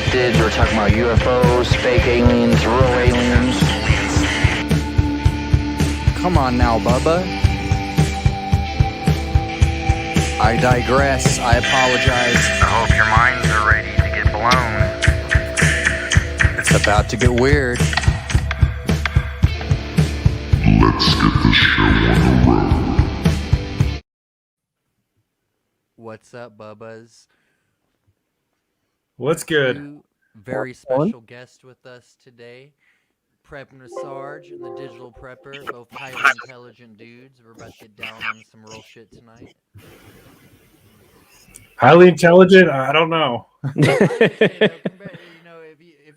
cryptids, we're talking about UFOs, fake aliens, real aliens. Come on now, Bubba. I digress. I apologize. I hope your minds are ready to get blown. It's about to get weird. Let's get the show on the road. What's up, Bubbas? What's good? Two very special guests with us today. Prepping with Sarge and the Digital Prepper, both highly intelligent dudes. We're about to get down on some real shit tonight. Highly intelligent? I don't know. If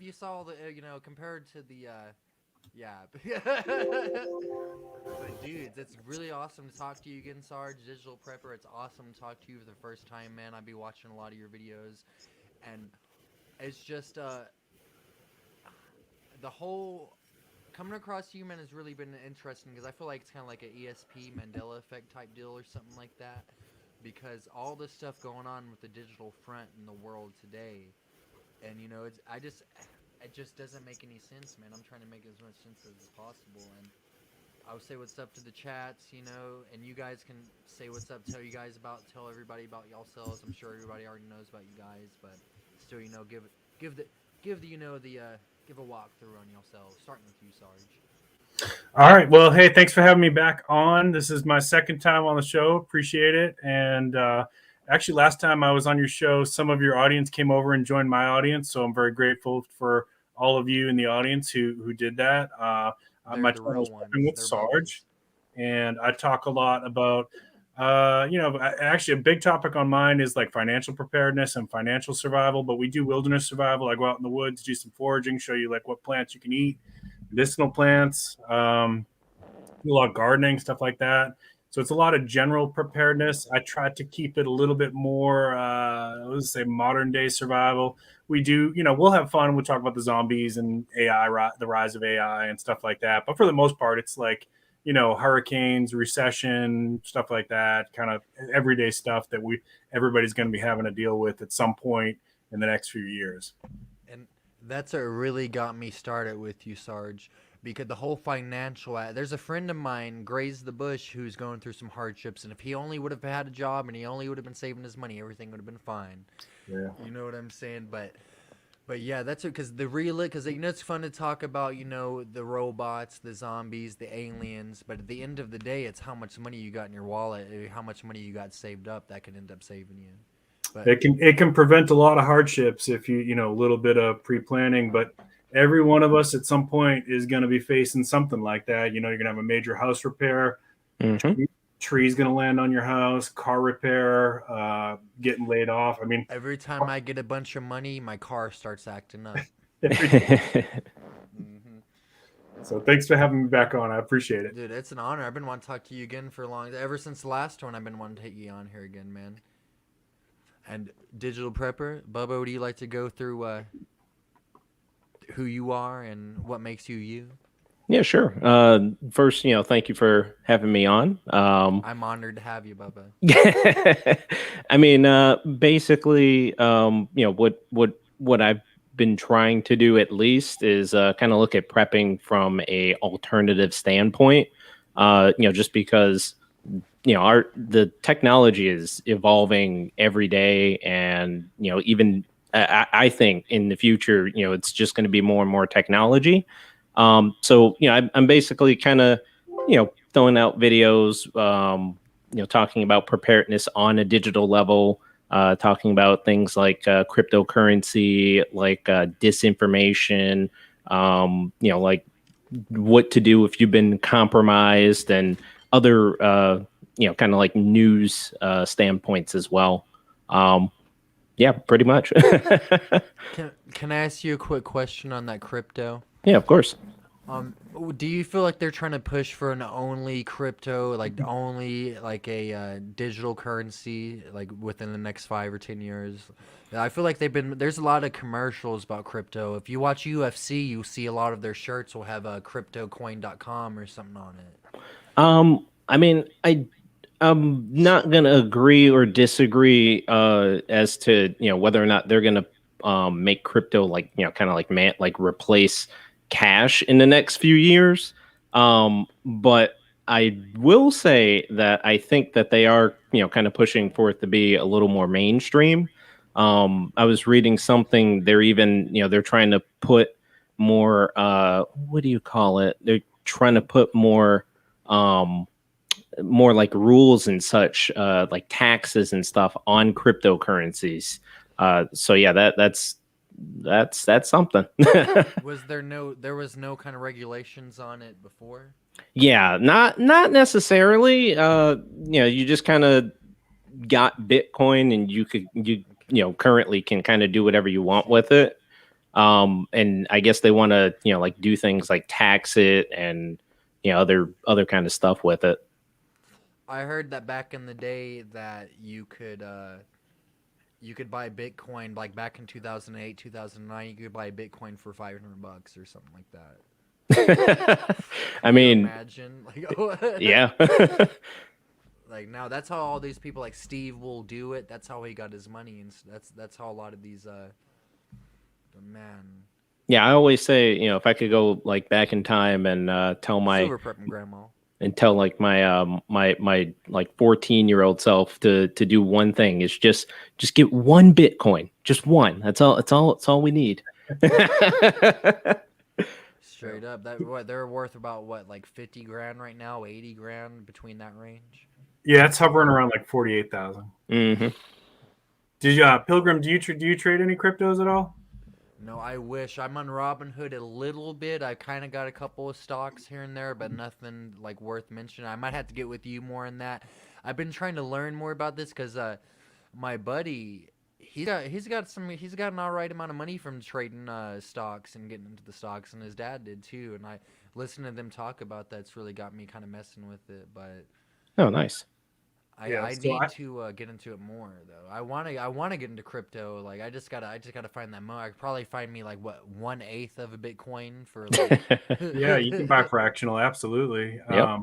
you saw the, compared to the, but dudes, it's really awesome to talk to you again, Sarge, Digital Prepper. It's awesome to talk to you for the first time, man. I've been watching a lot of your videos, and it's just, the whole coming across you, man, has really been interesting because I feel like it's kind of like an ESP Mandela effect type deal or something like that. Because all this stuff going on with the digital front in the world today, and it just doesn't make any sense, man. I'm trying to make as much sense as possible, and I would say what's up to the chats, and you guys can say what's up, tell everybody about yourselves. I'm sure everybody already knows about you guys, but still, give a walkthrough on yourselves, starting with you, Sarge. All right. Well, hey, thanks for having me back on. This is my second time on the show. Appreciate it. And actually, last time I was on your show, some of your audience came over and joined my audience. So I'm very grateful for all of you in the audience who did that. My channel is with Sarge, and I talk a lot about, actually a big topic on mine is like financial preparedness and financial survival. But we do wilderness survival. I go out in the woods, do some foraging, show you like what plants you can eat. Medicinal plants, do a lot of gardening, stuff like that. So it's a lot of general preparedness. I try to keep it a little bit more, let's say, modern day survival. We do, we'll have fun. We'll talk about the zombies and AI, the rise of AI and stuff like that. But for the most part, it's like, hurricanes, recession, stuff like that, kind of everyday stuff that everybody's going to be having to deal with at some point in the next few years. That's what really got me started with you, Sarge, because the whole financial there's a friend of mine, Graze the Bush, who's going through some hardships, and if he only would have had a job and he only would have been saving his money, everything would have been fine. Yeah. You know what I'm saying? But yeah, that's it, because it's fun to talk about, the robots, the zombies, the aliens, but at the end of the day, it's how much money you got in your wallet, how much money you got saved up that can end up saving you. But it can prevent a lot of hardships if you a little bit of pre-planning, but every one of us at some point is going to be facing something like that. You're going to have a major house repair, tree's going to land on your house, car repair, getting laid off. I mean, every time I get a bunch of money, my car starts acting up. So thanks for having me back on. I appreciate it. Dude, it's an honor. I've been wanting to talk to you again for a long time. Ever since the last one, I've been wanting to take you on here again, man. And Digital Prepper, Bubba, would you like to go through who you are and what makes you you? Yeah, sure. First, thank you for having me on. I'm honored to have you, Bubba. I mean, basically, what I've been trying to do at least is kind of look at prepping from a alternative standpoint. Just because the technology is evolving every day, and even I think in the future, it's just going to be more and more technology. So I'm basically kind of throwing out videos, talking about preparedness on a digital level, talking about things like cryptocurrency, like disinformation, like what to do if you've been compromised, and other kind of like news standpoints as well. Yeah, pretty much. Can I ask you a quick question on that crypto? Yeah, of course. Do you feel like they're trying to push for an only crypto, like only like a digital currency, like within the next 5 or 10 years? I feel like there's a lot of commercials about crypto. If you watch UFC, you see a lot of their shirts will have a cryptocoin.com or something on it. I mean, I'm not gonna agree or disagree as to whether or not they're gonna make crypto like, kind of like replace cash in the next few years. But I will say that I think that they are, kind of pushing for it to be a little more mainstream. I was reading something. They're even, they're trying to put more, what do you call it? They're trying to put more like rules and such, like taxes and stuff on cryptocurrencies. So yeah, that's something. There was no kind of regulations on it before? Yeah, not necessarily. You just kind of got Bitcoin, and you currently can kind of do whatever you want with it. And I guess they want to, like do things like tax it and other kind of stuff with it. I heard that back in the day that you could buy Bitcoin, like back in 2008, 2009, you could buy Bitcoin for $500 or something like that. I mean, imagine, like, yeah. Like now, that's how all these people like Steve will do it. That's how he got his money, and that's how a lot of these man. Yeah, I always say, if I could go like back in time and tell my Silver prepping grandma. And tell like my my like 14-year-old self to do one thing is just get one Bitcoin, just one. That's all we need. Straight up, they're worth about like 50 grand right now, 80 grand, between that range. Yeah, it's hovering around like 48,000. Mm-hmm. Did you, Pilgrim? Do you trade any cryptos at all? No, I wish. I'm on Robinhood a little bit. I kind of got a couple of stocks here and there, but nothing like worth mentioning. I might have to get with you more on that. I've been trying to learn more about this because my buddy, he's got an all right amount of money from trading stocks and getting into the stocks, and his dad did too. And I listened to them talk about that. It's really got me kind of messing with it. But oh, nice. I need to get into it more though. I want to get into crypto. Like I just gotta find that more. I could probably find me like 1/8 of a Bitcoin for like. Yeah, you can buy fractional, absolutely. Yep.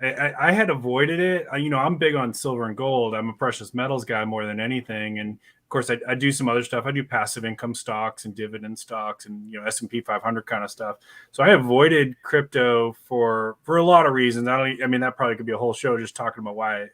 I had avoided it. I'm big on silver and gold. I'm a precious metals guy more than anything, and of course I do some other stuff. I do passive income stocks and dividend stocks and S&P 500 kind of stuff. So I avoided crypto for a lot of reasons. I mean that probably could be a whole show just talking about why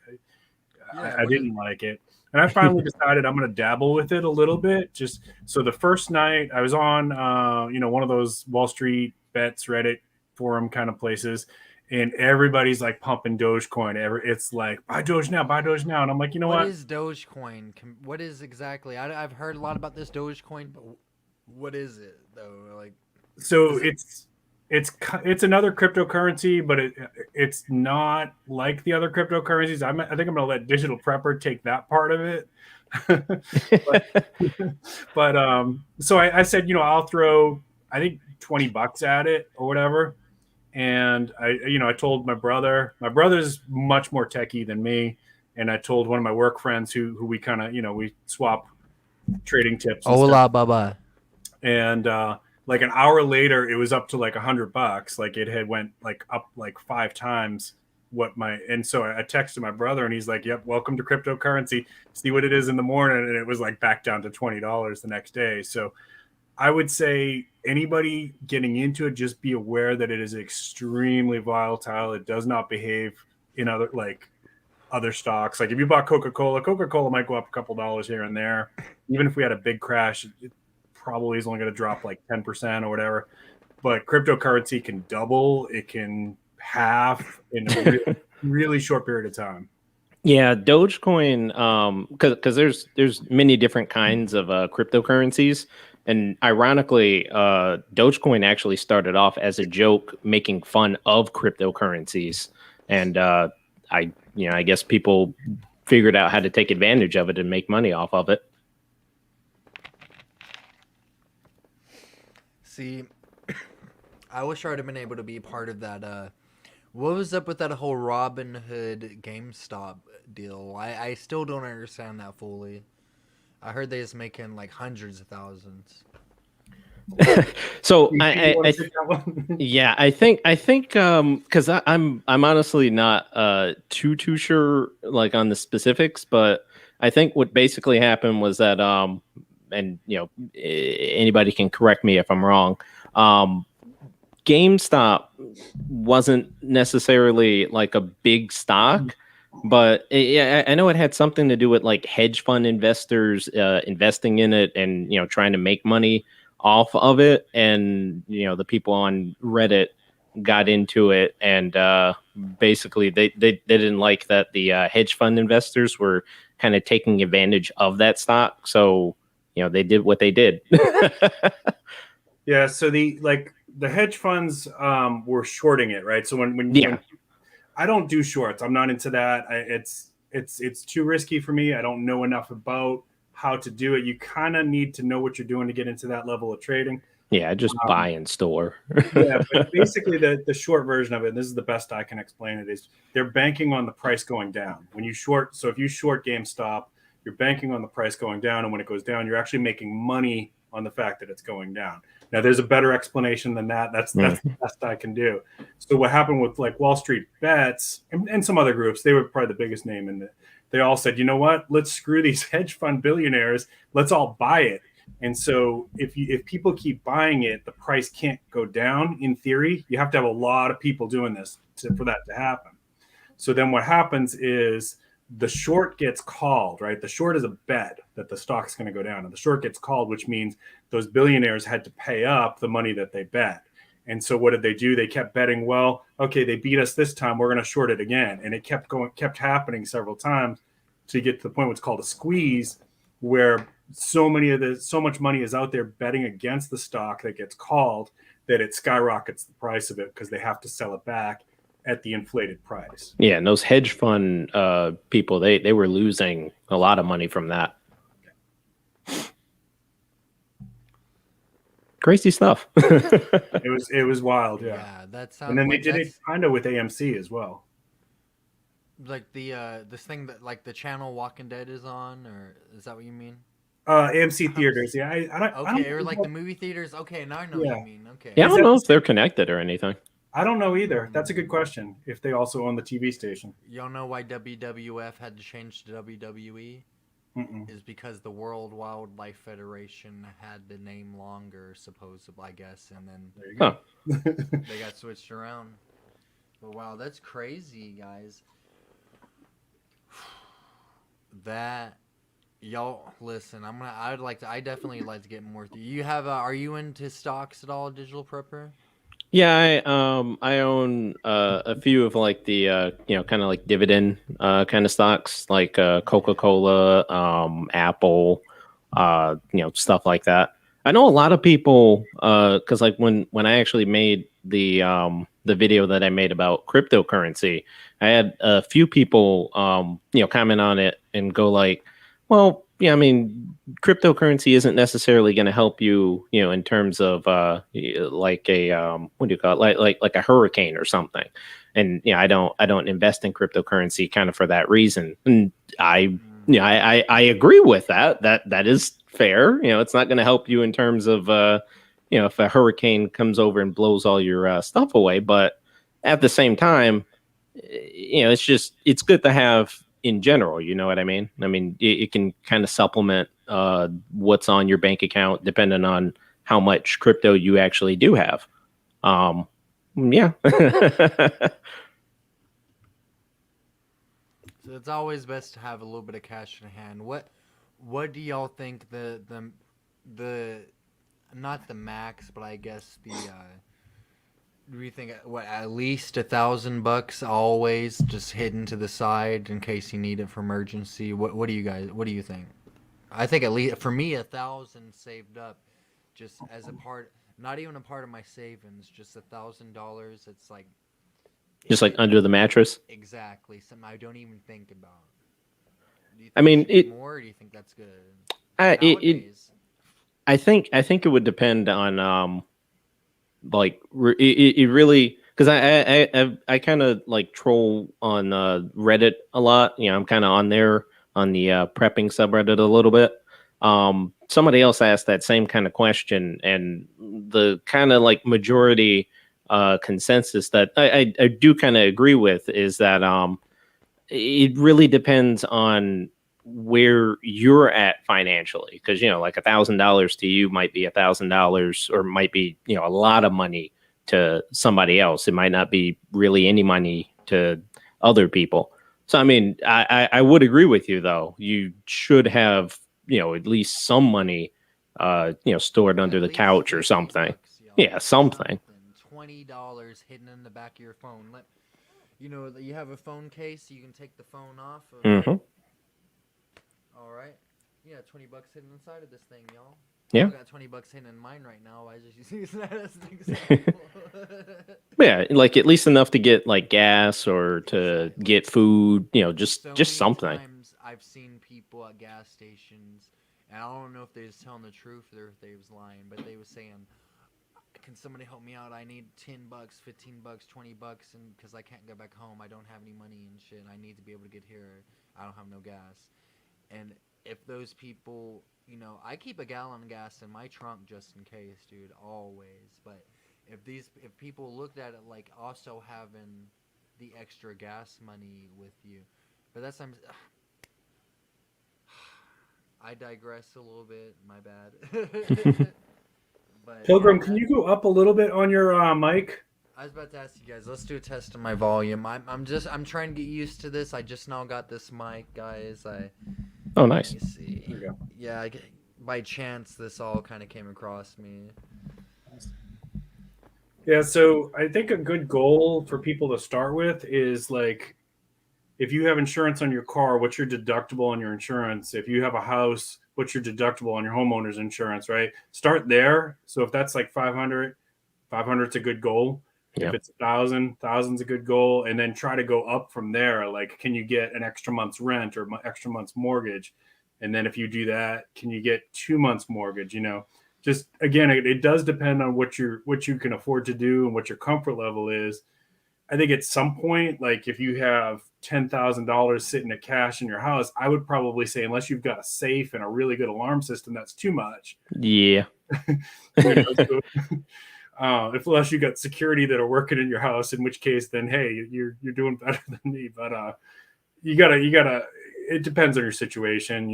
I didn't like it. And I finally decided I'm going to dabble with it a little bit. Just so the first night I was on, one of those Wall Street bets Reddit forum kind of places, and everybody's like pumping Dogecoin. It's like buy Doge now, and I'm like, what? What is Dogecoin? What is exactly? I've heard a lot about this Dogecoin, but what is it though? Like, so it's another cryptocurrency, but it's not like the other cryptocurrencies. I think I'm going to let Digital Prepper take that part of it. but so I said, I'll throw, I think $20 at it or whatever. And I told my brother. My brother's much more techie than me, and I told one of my work friends who we kind of we swap trading tips. Hola, baba. And like an hour later, it was up to like $100. Like it had went like up like 5 times and so I texted my brother, and he's like, "Yep, welcome to cryptocurrency. See what it is in the morning," and it was like back down to $20 the next day. So I would say anybody getting into it, just be aware that it is extremely volatile. It does not behave in other stocks. Like if you bought Coca-Cola might go up a couple dollars here and there. Even if we had a big crash, it probably is only going to drop like 10% or whatever. But cryptocurrency can double. It can half in a really, really short period of time. Yeah, Dogecoin, because there's many different kinds of cryptocurrencies. And ironically, Dogecoin actually started off as a joke, making fun of cryptocurrencies. And I guess people figured out how to take advantage of it and make money off of it. See, I wish I would have been able to be part of that. What was up with that whole Robinhood GameStop deal? I still don't understand that fully. I heard they was making like hundreds of thousands. So I think because I'm honestly not too sure like on the specifics, but I think what basically happened was that and anybody can correct me if I'm wrong. GameStop wasn't necessarily like a big stock, but I know it had something to do with like hedge fund investors investing in it and trying to make money off of it, and the people on Reddit got into it, and basically they didn't like that the hedge fund investors were kind of taking advantage of that stock, so they did what they did. Yeah, so the hedge funds were shorting it, right? So when I don't do shorts, I'm not into that. It's too risky for me. I don't know enough about how to do it. You kind of need to know what you're doing to get into that level of trading. Yeah, just buy and store. Yeah, but basically the short version of it, and this is the best I can explain it, is they're banking on the price going down. When you short, so if you short GameStop, you're banking on the price going down, and when it goes down, you're actually making money on the fact that it's going down. Now, there's a better explanation than that. That's the best I can do. So what happened with like Wall Street Bets and some other groups, they were probably the biggest name in it. They all said, you know what? Let's screw these hedge fund billionaires. Let's all buy it. And so if people keep buying it, the price can't go down. In theory, you have to have a lot of people doing this for that to happen. So then what happens is the short gets called, right? The short is a bet that the stock's going to go down, and the short gets called, which means those billionaires had to pay up the money that they bet. And so what did they do? They kept betting, well, okay, they beat us this time, we're going to short it again. And it kept happening several times to get to the point what's called a squeeze, where so much money is out there betting against the stock that gets called that it skyrockets the price of it because they have to sell it back at the inflated price. Yeah, and those hedge fund people, they were losing a lot of money from that. Crazy stuff. It was wild, yeah. Yeah, that sounds. And then they did it kind of with AMC as well. Like this thing that like the channel Walking Dead is on, or is that what you mean? AMC theaters, yeah. I don't or like the movie theaters. Okay, now I know what you mean. Okay. Yeah, I don't know if they're connected or anything. I don't know either. That's a good question. If they also own the TV station. Y'all know why WWF had to change to WWE? Is because the World Wildlife Federation had the name longer, supposedly, I guess, and then they got switched around. But wow, that's crazy, guys. That y'all listen. I definitely like to get more. You have? Are you into stocks at all, Digital Prepper? Yeah, I own a few of like the kind of like dividend kind of stocks, like Coca-Cola, Apple, stuff like that. I know a lot of people because like when I actually made the video that I made about cryptocurrency, I had a few people comment on it and go like, well, yeah, I mean, cryptocurrency isn't necessarily going to help you, in terms of like a what do you call it, like a hurricane or something. And I don't invest in cryptocurrency kind of for that reason. And I agree with that. That is fair. It's not going to help you in terms of if a hurricane comes over and blows all your stuff away. But at the same time, it's good to have in general, you know what I mean? I mean, it can kind of supplement what's on your bank account depending on how much crypto you actually do have. Yeah. So it's always best to have a little bit of cash in hand. What do y'all think the not the max, but I guess do you think at least $1,000 always just hidden to the side in case you need it for emergency? What do you think? I think at least for me 1,000 saved up, just as a part, not even a part of my savings, just $1,000. It's like just like under the mattress. Exactly, something I don't even think about. Do you think I mean, more. Or do you think that's good? I think it would depend on like it really, because I kind of like troll on Reddit a lot. I'm kind of on there on the prepping subreddit a little bit. Somebody else asked that same kind of question, and the kind of like majority consensus that I do kind of agree with is that it really depends on where you're at financially, because like $1,000 to you might be $1,000 or might be a lot of money to somebody else. It might not be really any money to other people. So I mean, I would agree with you though. You should have at least some money stored under At the least couch or 50 something. bucks, y'all. Yeah, something. $20 hidden in the back of your phone. You have a phone case, you can take the phone off of Mm-hmm. All right. Yeah, $20 hidden inside of this thing, y'all. Yeah. I got $20 hidden in mine right now. I just use that as an example. Yeah, like at least enough to get like gas or to get food, just So many something. times I've seen people at gas stations, and I don't know if they was telling the truth or if they was lying, but they was saying, "Can somebody help me out? I need $10, $15, $20, and because I can't go back home, I don't have any money and shit. And I need to be able to get here. I don't have no gas." And if those people, I keep a gallon of gas in my trunk just in case, dude, always. But if people looked at it like also having the extra gas money with you, but that's I digress a little bit. My bad. But Pilgrim, can you go up a little bit on your mic? I was about to ask you guys. Let's do a test of my volume. I'm trying to get used to this. I just now got this mic, guys. Oh, nice. Let me see. There you go. Yeah, by chance this all kind of came across me. Yeah, so I think a good goal for people to start with is like, if you have insurance on your car, what's your deductible on your insurance? If you have a house, what's your deductible on your homeowner's insurance, right? Start there. So if that's like 500, 500's a good goal. Yep. If it's 1,000, 1,000's a good goal. And then try to go up from there. Like, can you get an extra month's rent or extra month's mortgage? And then if you do that, can you get 2 months mortgage? Just again, it does depend on what you can afford to do and what your comfort level is. I think at some point, like if you have $10,000 sitting in cash in your house, I would probably say, unless you've got a safe and a really good alarm system, that's too much. Yeah. If unless you got security that are working in your house, in which case, then hey, you're doing better than me. But you gotta. It depends on your situation,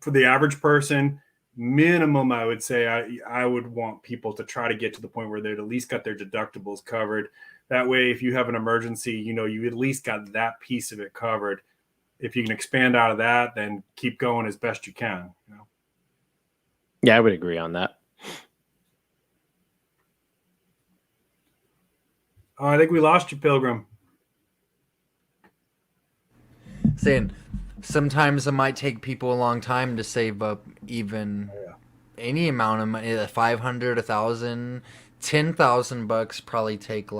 For the average person, minimum, I would say I would want people to try to get to the point where they've at least got their deductibles covered. That way, if you have an emergency, you at least got that piece of it covered. If you can expand out of that, then keep going as best you can. Yeah, I would agree on that. Oh, I think we lost you, Pilgrim. Saying sometimes it might take people a long time to save up even any amount of money. 500, 1,000, 10,000 bucks probably take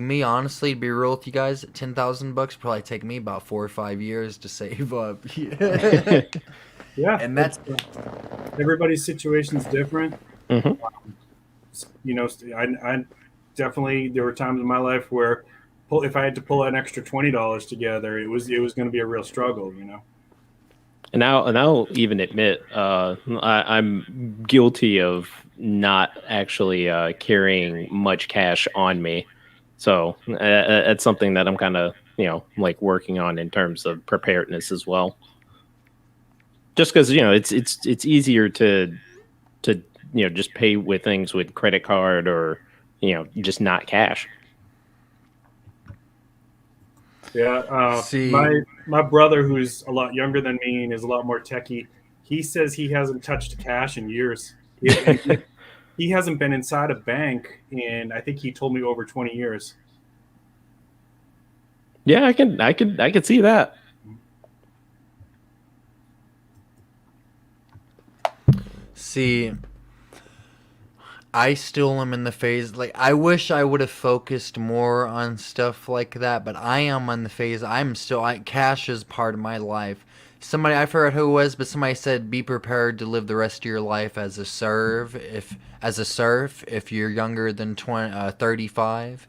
me, honestly, to be real with you guys, 10,000 bucks probably take me about 4 or 5 years to save up. Yeah, and that's everybody's situation's different. Mm-hmm. I definitely, there were times in my life where if I had to pull an extra $20 together, it was going to be a real struggle. And I'll even admit, I'm guilty of not actually carrying much cash on me. So that's something that I'm kind of, like working on in terms of preparedness as well. Just because, it's easier to just pay with things with credit card or, just not cash. Yeah. See, my brother, who's a lot younger than me and is a lot more techie, he says he hasn't touched cash in years. He hasn't been inside a bank in, I think he told me, over 20 years. Yeah, I could see that. See, I still am in the phase, like, I wish I would have focused more on stuff like that, but I am on the phase, cash is part of my life. I forgot who it was, but somebody said be prepared to live the rest of your life as a serf if you're younger than 35.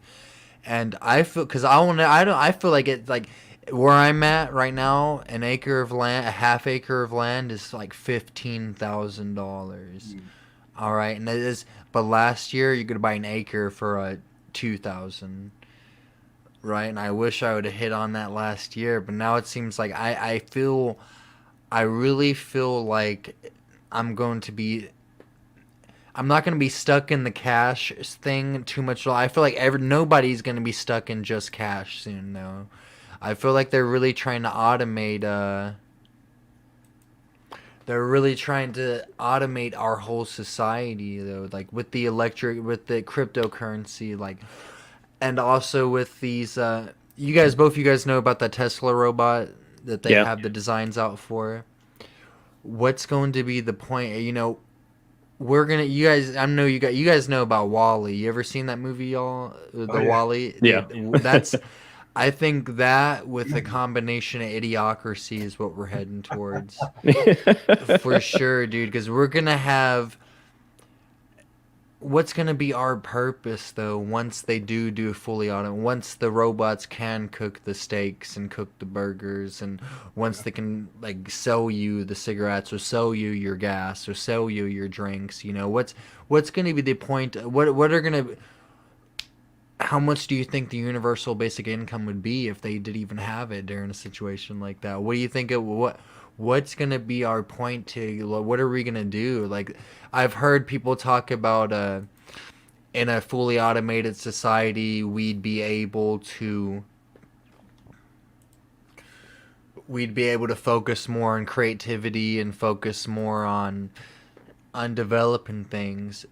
And I feel, because I feel like it, like, where I'm at right now, a half acre of land is like $15,000. All right, and it is. But last year you could buy an acre for $2,000. right? And I wish I would have hit on that last year, but now it seems like I really feel like I'm going to be I'm not going to be stuck in the cash thing too much. I feel like nobody's going to be stuck in just cash soon, though. I feel like they're really trying to automate. They're really trying to automate our whole society, though. Like with the cryptocurrency, like, and also with these. Both you guys know about the Tesla robot that they Yeah. have the designs out for. What's going to be the point? We're gonna you guys know about Wall-E. You ever seen that movie, y'all? The yeah. Wall-E? Yeah. That's I think that with a combination of idiocracy is what we're heading towards. For sure, dude, because we're gonna have what's gonna be our purpose though once they do fully auto, once the robots can cook the steaks and cook the burgers, and once they can like sell you the cigarettes or sell you your gas or sell you your drinks, what's gonna be the point? What are gonna how much do you think the universal basic income would be if they did even have it during a situation like that? What do you think what's going to be our point to what are we going to do? Like I've heard people talk about in a fully automated society we'd be able to focus more on creativity and focus more on developing things.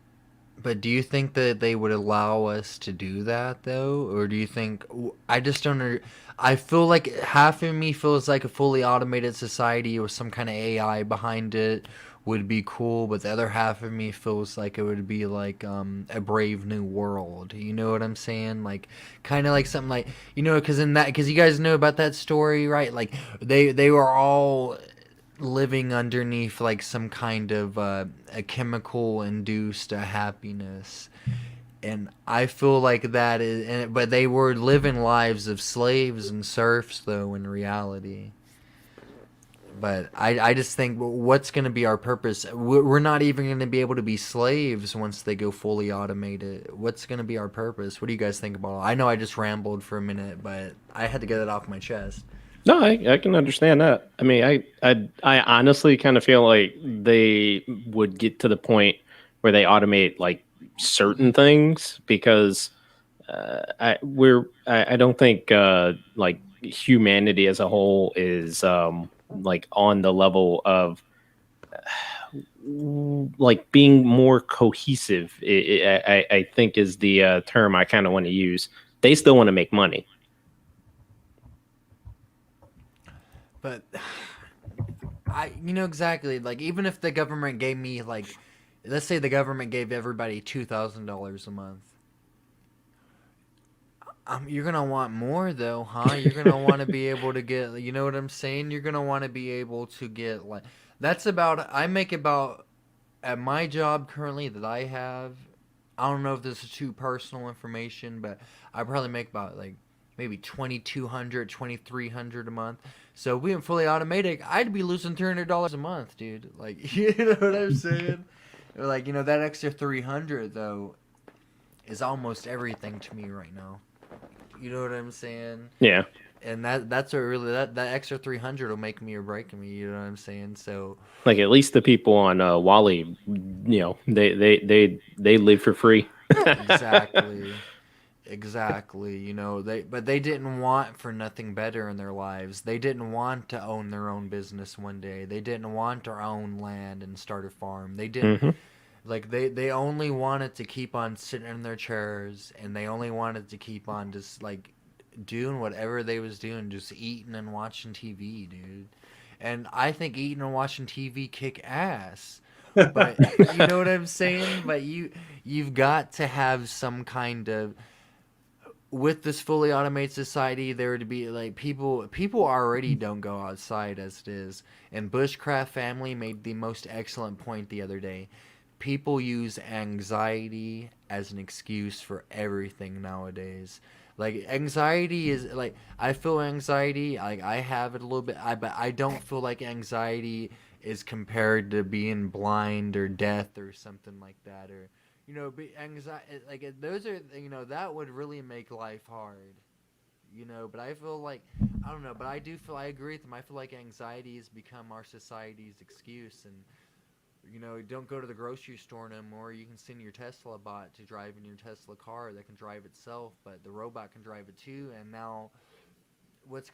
But do you think that they would allow us to do that though, or do you think I just don't? I feel like half of me feels like a fully automated society with some kind of AI behind it would be cool, but the other half of me feels like it would be like a Brave New World. You know what I'm saying? Like kind of like something like because you guys know about that story, right? Like they were all living underneath like some kind of a chemical induced happiness, and I feel like that but they were living lives of slaves and serfs though in reality. But I just think what's going to be our purpose? We're not even going to be able to be slaves once they go fully automated. What's going to be our purpose? What do you guys think about it? I know I just rambled for a minute, but I had to get it off my chest. No, I can understand that. I mean, I honestly kind of feel like they would get to the point where they automate like certain things because I don't think like humanity as a whole is like on the level of like being more cohesive. I think is the term I kind of want to use. They still want to make money. But exactly. Like even if the government gave me like, let's say the government gave everybody $2,000 a month. You're gonna want more though, huh? You're gonna want to be able to get. You know what I'm saying? You're gonna want to be able to get like. That's about. I make about at my job currently that I have. I don't know if this is too personal information, but I probably make about like maybe 2,200, 2,300 a month. So if we went fully automatic, I'd be losing $300 a month, dude. Like, you know what I'm saying? Like, that extra 300 though is almost everything to me right now. You know what I'm saying? Yeah. And that's what really that extra 300 will make me or break me. You know what I'm saying? So like at least the people on Wall-E, they live for free. exactly. Exactly, they didn't want for nothing better in their lives. They didn't want to own their own business one day. They didn't want to own land and start a farm. They didn't like they only wanted to keep on sitting in their chairs, and they only wanted to keep on just like doing whatever they was doing, just eating and watching TV, dude. And I think eating and watching TV kick ass. But you know what I'm saying? But you've got to have some kind of with this fully automated society, there would be like people already don't go outside as it is. And Bushcraft Family made the most excellent point the other day. People use anxiety as an excuse for everything nowadays. Like anxiety is like I feel anxiety, like I have it a little bit, but I don't feel like anxiety is compared to being blind or death or something like that, or be anxiety like those are that would really make life hard. you know. But I feel like, I don't know, but I do feel, I agree with them. I feel like anxiety has become our society's excuse, and you know, don't go to the grocery store no more. You can send your Tesla bot to drive in your Tesla car that can drive itself, but the robot can drive it too. And now, what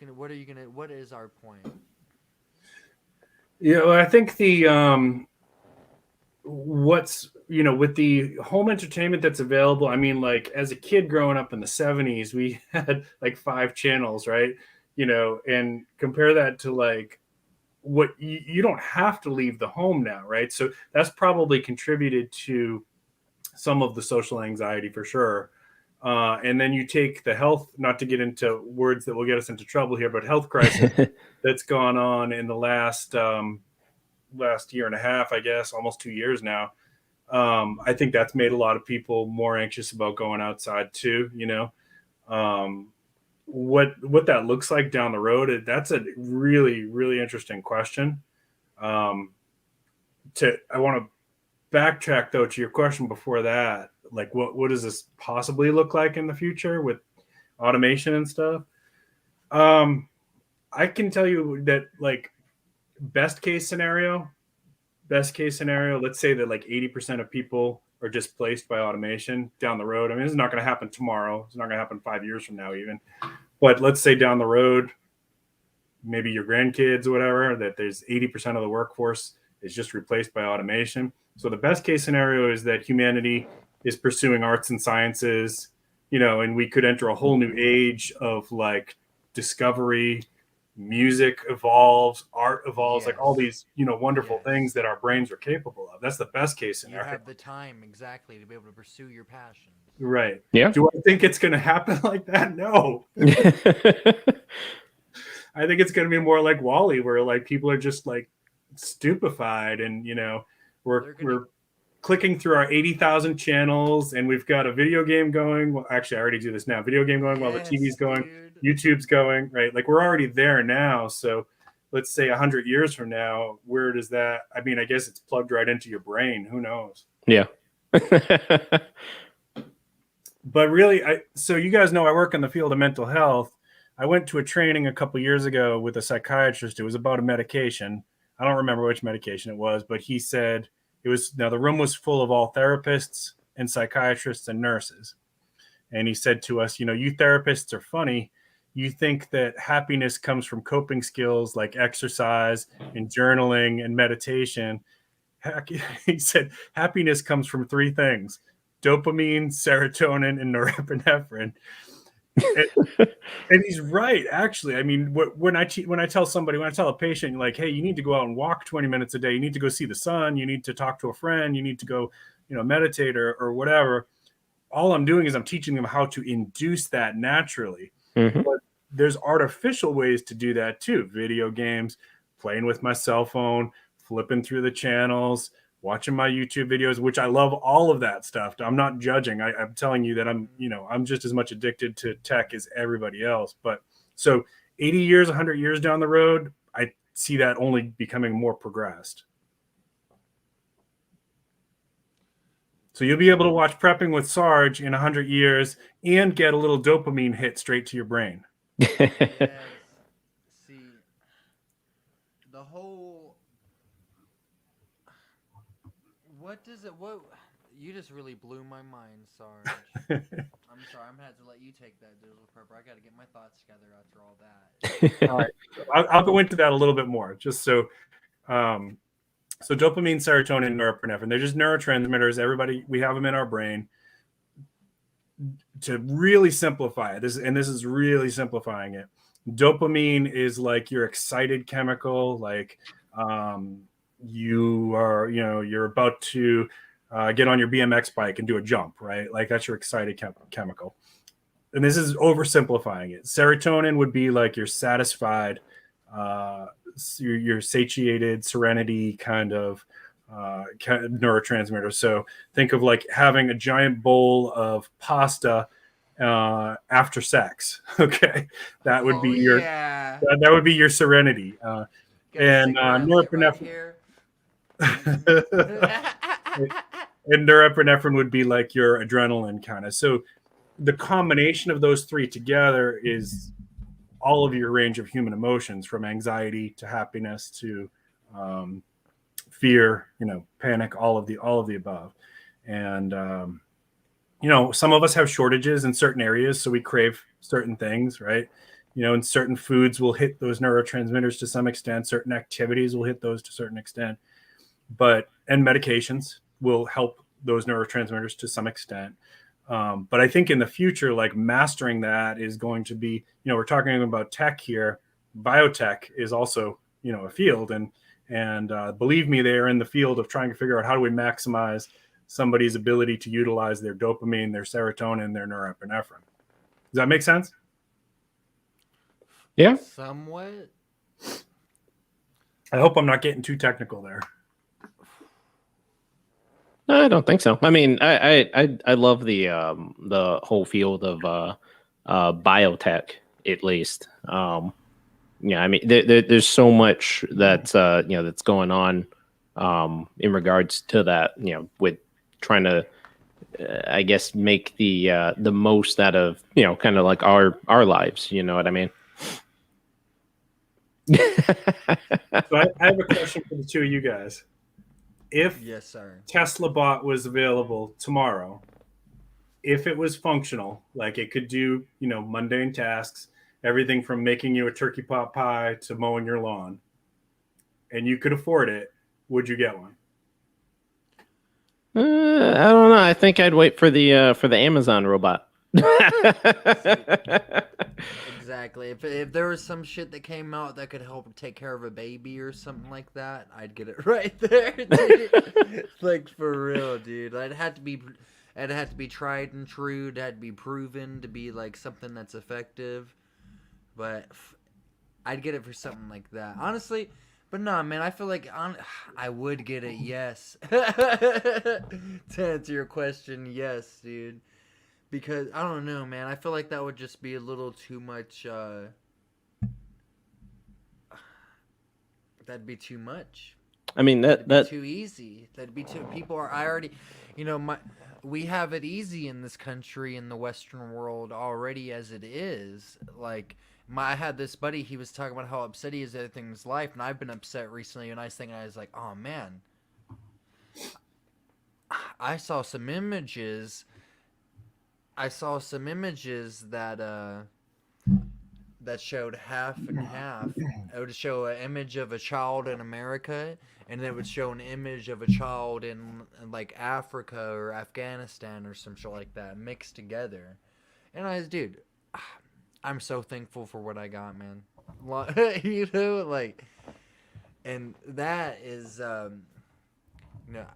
is our point? Yeah, well, I think the what's with the home entertainment that's available. I mean, like as a kid growing up in the 70s, we had like 5 channels, right? And compare that to like what you don't have to leave the home now, right? So that's probably contributed to some of the social anxiety for sure. And then you take the health, not to get into words that will get us into trouble here, but health crisis that's gone on in the last year and a half, I guess, almost 2 years now. I think that's made a lot of people more anxious about going outside too. What that looks like down the road, that's a really, really interesting question. I want to backtrack though to your question before that. Like what does this possibly look like in the future with automation and stuff? I can tell you that like best case scenario, let's say that like 80% of people are displaced by automation down the road. I mean, this is not going to happen tomorrow. It's not going to happen 5 years from now even. But let's say down the road, maybe your grandkids or whatever, that there's 80% of the workforce is just replaced by automation. So the best case scenario is that humanity is pursuing arts and sciences, and we could enter a whole new age of like discovery, music evolves, art evolves, like all these, wonderful things that our brains are capable of. That's the best case scenario. You have the time exactly to be able to pursue your passion. Right. Yeah. Do I think it's going to happen like that? No. I think it's going to be more like WALL-E, where like people are just like stupefied, and we're clicking through our 80,000 channels, and we've got a video game going. Well, actually, I already do this now. Video game going while the TV's going, YouTube's going, right? Like we're already there now. So let's say 100 years from now, where does that? I mean, I guess it's plugged right into your brain. Who knows? Yeah. But really, so you guys know I work in the field of mental health. I went to a training a couple years ago with a psychiatrist. It was about a medication. I don't remember which medication it was, but he said now the room was full of all therapists and psychiatrists and nurses. And he said to us, you therapists are funny. You think that happiness comes from coping skills like exercise and journaling and meditation. He said happiness comes from 3 things: dopamine, serotonin, and norepinephrine. And he's right, actually. I mean, when I tell a patient, like, hey, you need to go out and walk 20 minutes a day, you need to go see the sun, you need to talk to a friend, you need to go, meditate or whatever. All I'm doing is I'm teaching them how to induce that naturally. Mm-hmm. But there's artificial ways to do that too. Video games, playing with my cell phone, flipping through the channels, watching my YouTube videos, which I love all of that stuff. I'm not judging. I'm telling you that I'm just as much addicted to tech as everybody else. But so 80 years, 100 years down the road, I see that only becoming more progressed. So you'll be able to watch Prepping with Sarge in 100 years and get a little dopamine hit straight to your brain. Yes. See, the whole... What you just really blew my mind, Sarge. I'm sorry, I'm gonna have to let you take that, Digital Prepper. I gotta get my thoughts together after all that. All right. I'll go into that a little bit more, just so so dopamine, serotonin, and norepinephrine, they're just neurotransmitters. We have them in our brain. To really simplify it, this is really simplifying it. Dopamine is like your excited chemical, like you're about to get on your BMX bike and do a jump, right? Like that's your excited chemical. And this is oversimplifying it. Serotonin would be like your satisfied, your satiated, serenity kind of neurotransmitter. So think of like having a giant bowl of pasta after sex. Okay, that would be that would be your serenity. And norepinephrine. And norepinephrine would be like your adrenaline kind of. So the combination of those three together is all of your range of human emotions, from anxiety to happiness to fear, panic, all of the above. And some of us have shortages in certain areas, so we crave certain things, right? And certain foods will hit those neurotransmitters to some extent. Certain activities will hit those to a certain extent, and medications will help those neurotransmitters to some extent. But I think in the future, like, mastering that is going to be, we're talking about tech here. Biotech is also, a field, and believe me, they are in the field of trying to figure out how do we maximize somebody's ability to utilize their dopamine, their serotonin, their norepinephrine. Does that make sense? Yeah. Somewhat. I hope I'm not getting too technical there. No, I don't think so. I mean, I love the whole field of biotech, at least. I mean, there's so much that's that's going on in regards to that. With trying to, I guess, make the most out of kind of like our lives. You know what I mean? So I have a question for the two of you guys. If Yes, sir. Tesla bot was available tomorrow, if it was functional, like it could do, mundane tasks, everything from making you a turkey pot pie to mowing your lawn, and you could afford it, would you get one? I don't know. I think I'd wait for the Amazon robot. Exactly. If there was some shit that came out that could help take care of a baby or something like that, I'd get it right there, dude. Like, for real, dude. It'd have to be tried and true. It had to be proven to be like something that's effective. But I'd get it for something like that, honestly. But no, man, I feel like I would get it. Yes. To answer your question, yes, dude. Because, I don't know, man. I feel like that would just be a little too much. That'd be too much. I mean, That'd be too easy. That'd be too. People are. I already. We have it easy in this country, in the Western world already as it is. Like, I had this buddy. He was talking about how upset he is at things life, and I've been upset recently. And I was like, oh man. I saw some images that showed half and half. It would show an image of a child in America, and it would show an image of a child in like Africa or Afghanistan or some shit like that, mixed together. And dude, I'm so thankful for what I got, man. And that is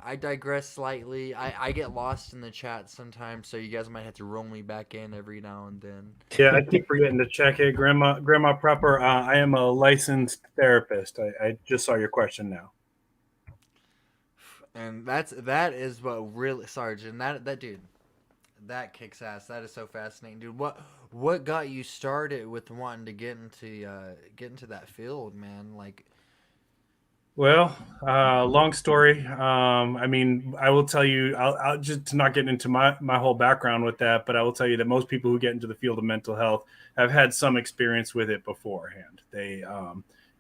I digress slightly. I get lost in the chat sometimes, so you guys might have to roll me back in every now and then. Yeah, I keep forgetting to check it. Grandma Prepper, I am a licensed therapist. I just saw your question now. And that is what really, Sergeant, that dude, that kicks ass. That is so fascinating, dude. What got you started with wanting to get into that field, man? Like, well, long story. I mean, I will tell you, I'll just to not get into my whole background with that, but I will tell you that most people who get into the field of mental health have had some experience with it beforehand. They,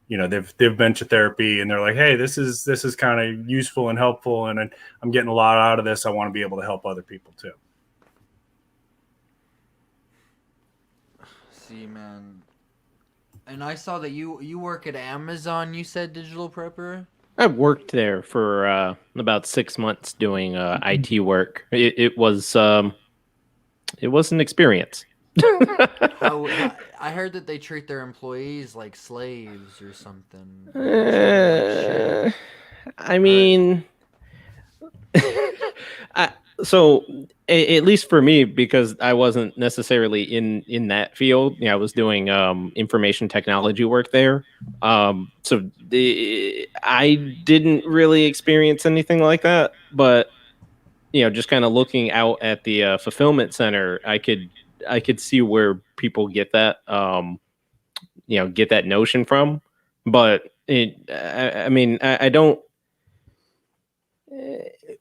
they've been to therapy and they're like, hey, this is kind of useful and helpful, and I'm getting a lot out of this. I want to be able to help other people too. See, man. And I saw that you work at Amazon, you said, Digital Prepper? I worked there for about 6 months doing IT work. It was an experience. I heard that they treat their employees like slaves or something. I mean, so at least for me, because I wasn't necessarily in that field, I was doing information technology work there. I didn't really experience anything like that, but just kind of looking out at the fulfillment center, I could see where people get that get that notion from. But I mean, I don't.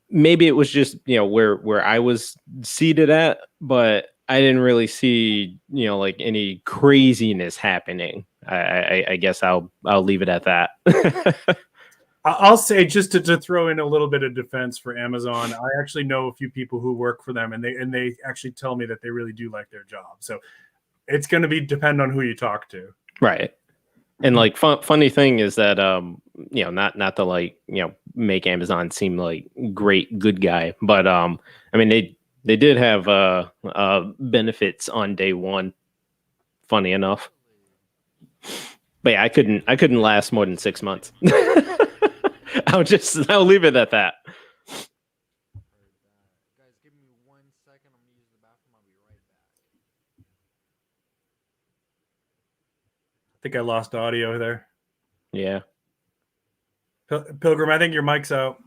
Maybe it was just where I was seated at, but I didn't really see, like any craziness happening. I guess I'll leave it at that. I'll say, just to throw in a little bit of defense for Amazon, I actually know a few people who work for them, and they actually tell me that they really do like their job. So it's going to depend on who you talk to. Right. And like funny thing is that not to like make Amazon seem like great good guy, but I mean they did have benefits on day one. Funny enough, but yeah, I couldn't last more than 6 months. I'll leave it at that. Guys, give me 1 second. I'm gonna use the bathroom. I'll be right back. I think I lost audio there. Yeah. Pilgrim, I think your mic's out.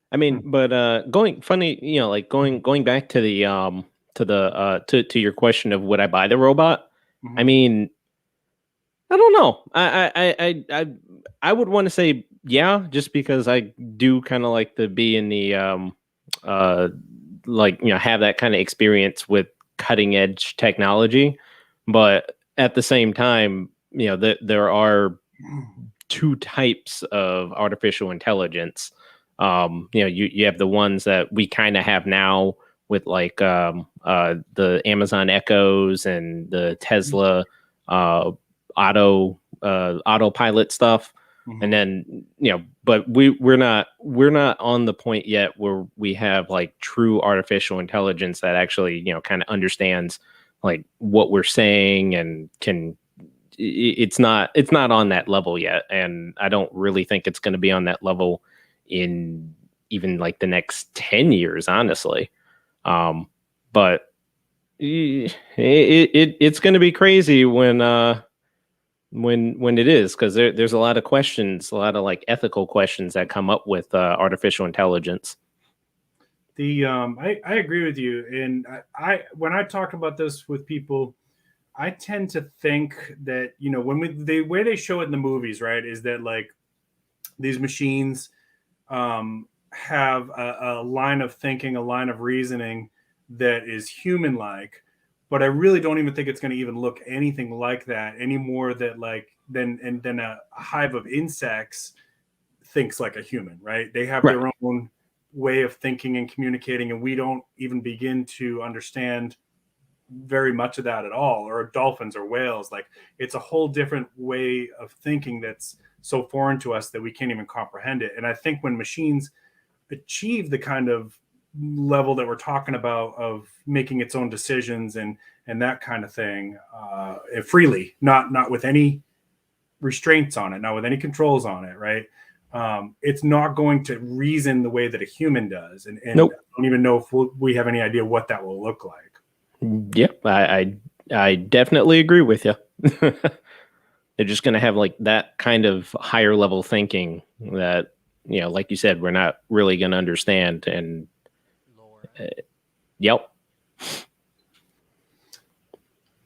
I mean, but going back to the to your question of would I buy the robot? Mhm. I mean, I don't know. I would want to say yeah, just because I do kind of like to be in the have that kind of experience with cutting edge technology, but at the same time, there are two types of artificial intelligence. You have the ones that we kind of have now with like the Amazon Echoes and the Tesla autopilot stuff. Mhm. And then but we're not on the point yet where we have like true artificial intelligence that actually kind of understands like what we're saying and can. It's not on that level yet, and I don't really think it's going to be on that level in even like the next 10 years, honestly. But it's going to be crazy when it is, because there's a lot of questions, a lot of like ethical questions that come up with artificial intelligence. I agree with you, and I when I talk about this with people, I tend to think that when the way they show it in the movies, right, is that like these machines have a line of thinking, a line of reasoning that is human-like, but I really don't even think it's going to even look anything like that anymore. That like then a hive of insects thinks like a human, right? They have their own way of thinking and communicating, and we don't even begin to understand very much of that at all. Or dolphins or whales, like it's a whole different way of thinking that's so foreign to us that we can't even comprehend it. And I think when machines achieve the kind of level that we're talking about of making its own decisions and that kind of thing freely, not with any restraints on it, not with any controls on it, right? It's not going to reason the way that a human does, and Nope. I don't even know if we have any idea what that will look like. Yep, I definitely agree with you. They're just going to have like that kind of higher level thinking that like you said, we're not really going to understand. And yep.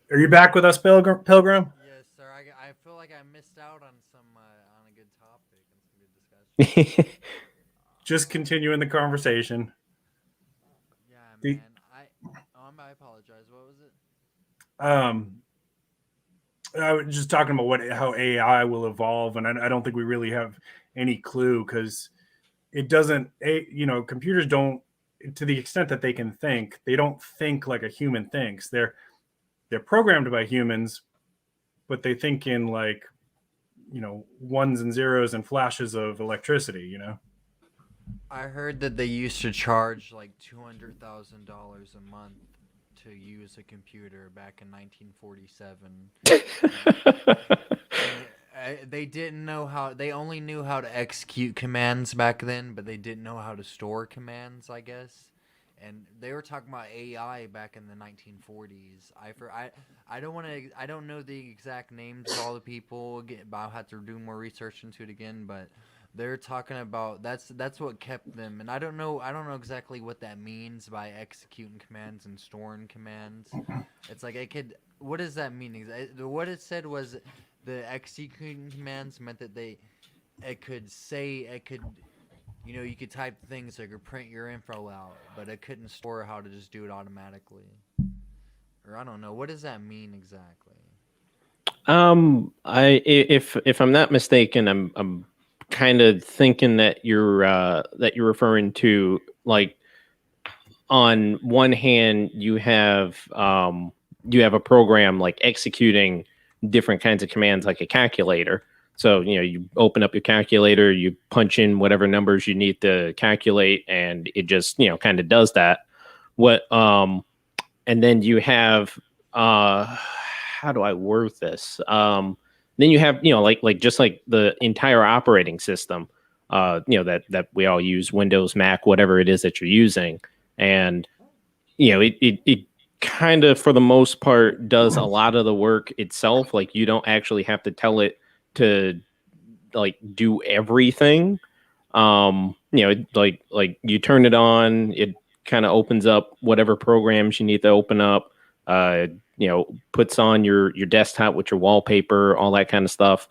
Are you back with us, Pilgrim? Yes, sir. I feel like I missed out on on a good topic and some good discussion. Just continuing the conversation. Yeah, man. I apologize. What was it? I was just talking about how AI will evolve, and I don't think we really have any clue, because it doesn't. Computers don't, to the extent that they can think, they don't think like a human thinks. They're programmed by humans, but they think in like ones and zeros and flashes of electricity. I heard that they used to charge like $200,000 a month to use a computer back in 1947. They didn't know how. They only knew how to execute commands back then, but they didn't know how to store commands, I guess. And they were talking about AI back in the 1940s. I don't know the exact names of all the people. I'll have to do more research into it again, but they're talking about that's what kept them. And I don't know exactly what that means by executing commands and storing commands. It's like what does that mean? What it said was the executing commands meant that it could say it could, you could type things that could print your info out, but it couldn't store how to just do it automatically. Or I don't know. What does that mean exactly? If I'm not mistaken, I'm kind of thinking that you're referring to, like, on one hand you have a program like executing different kinds of commands like a calculator. So you open up your calculator, you punch in whatever numbers you need to calculate, and it just kind of does that. And then you have how do I word this? Then you have like just like the entire operating system, that we all use, Windows, Mac, whatever it is that you're using, and it kind of, for the most part, does a lot of the work itself. Like, you don't actually have to tell it to like do everything. Like you turn it on, it kind of opens up whatever programs you need to open up, puts on your desktop with your wallpaper, all that kind of stuff.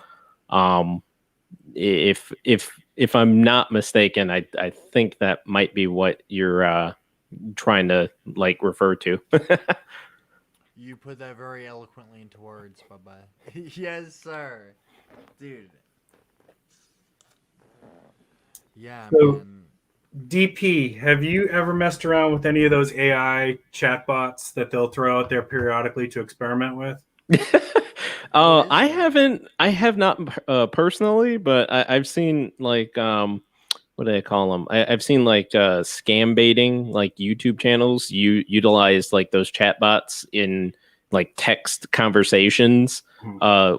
If I'm not mistaken, I think that might be what you're trying to like refer to. You put that very eloquently into words, Bubba. Yes, sir. Dude. Yeah, So- man. DP, have you ever messed around with any of those AI chatbots that they'll throw out there periodically to experiment with? I have not personally, but I've seen like what do they call them? I've seen like scam baiting, like YouTube channels utilize like those chatbots in like text conversations,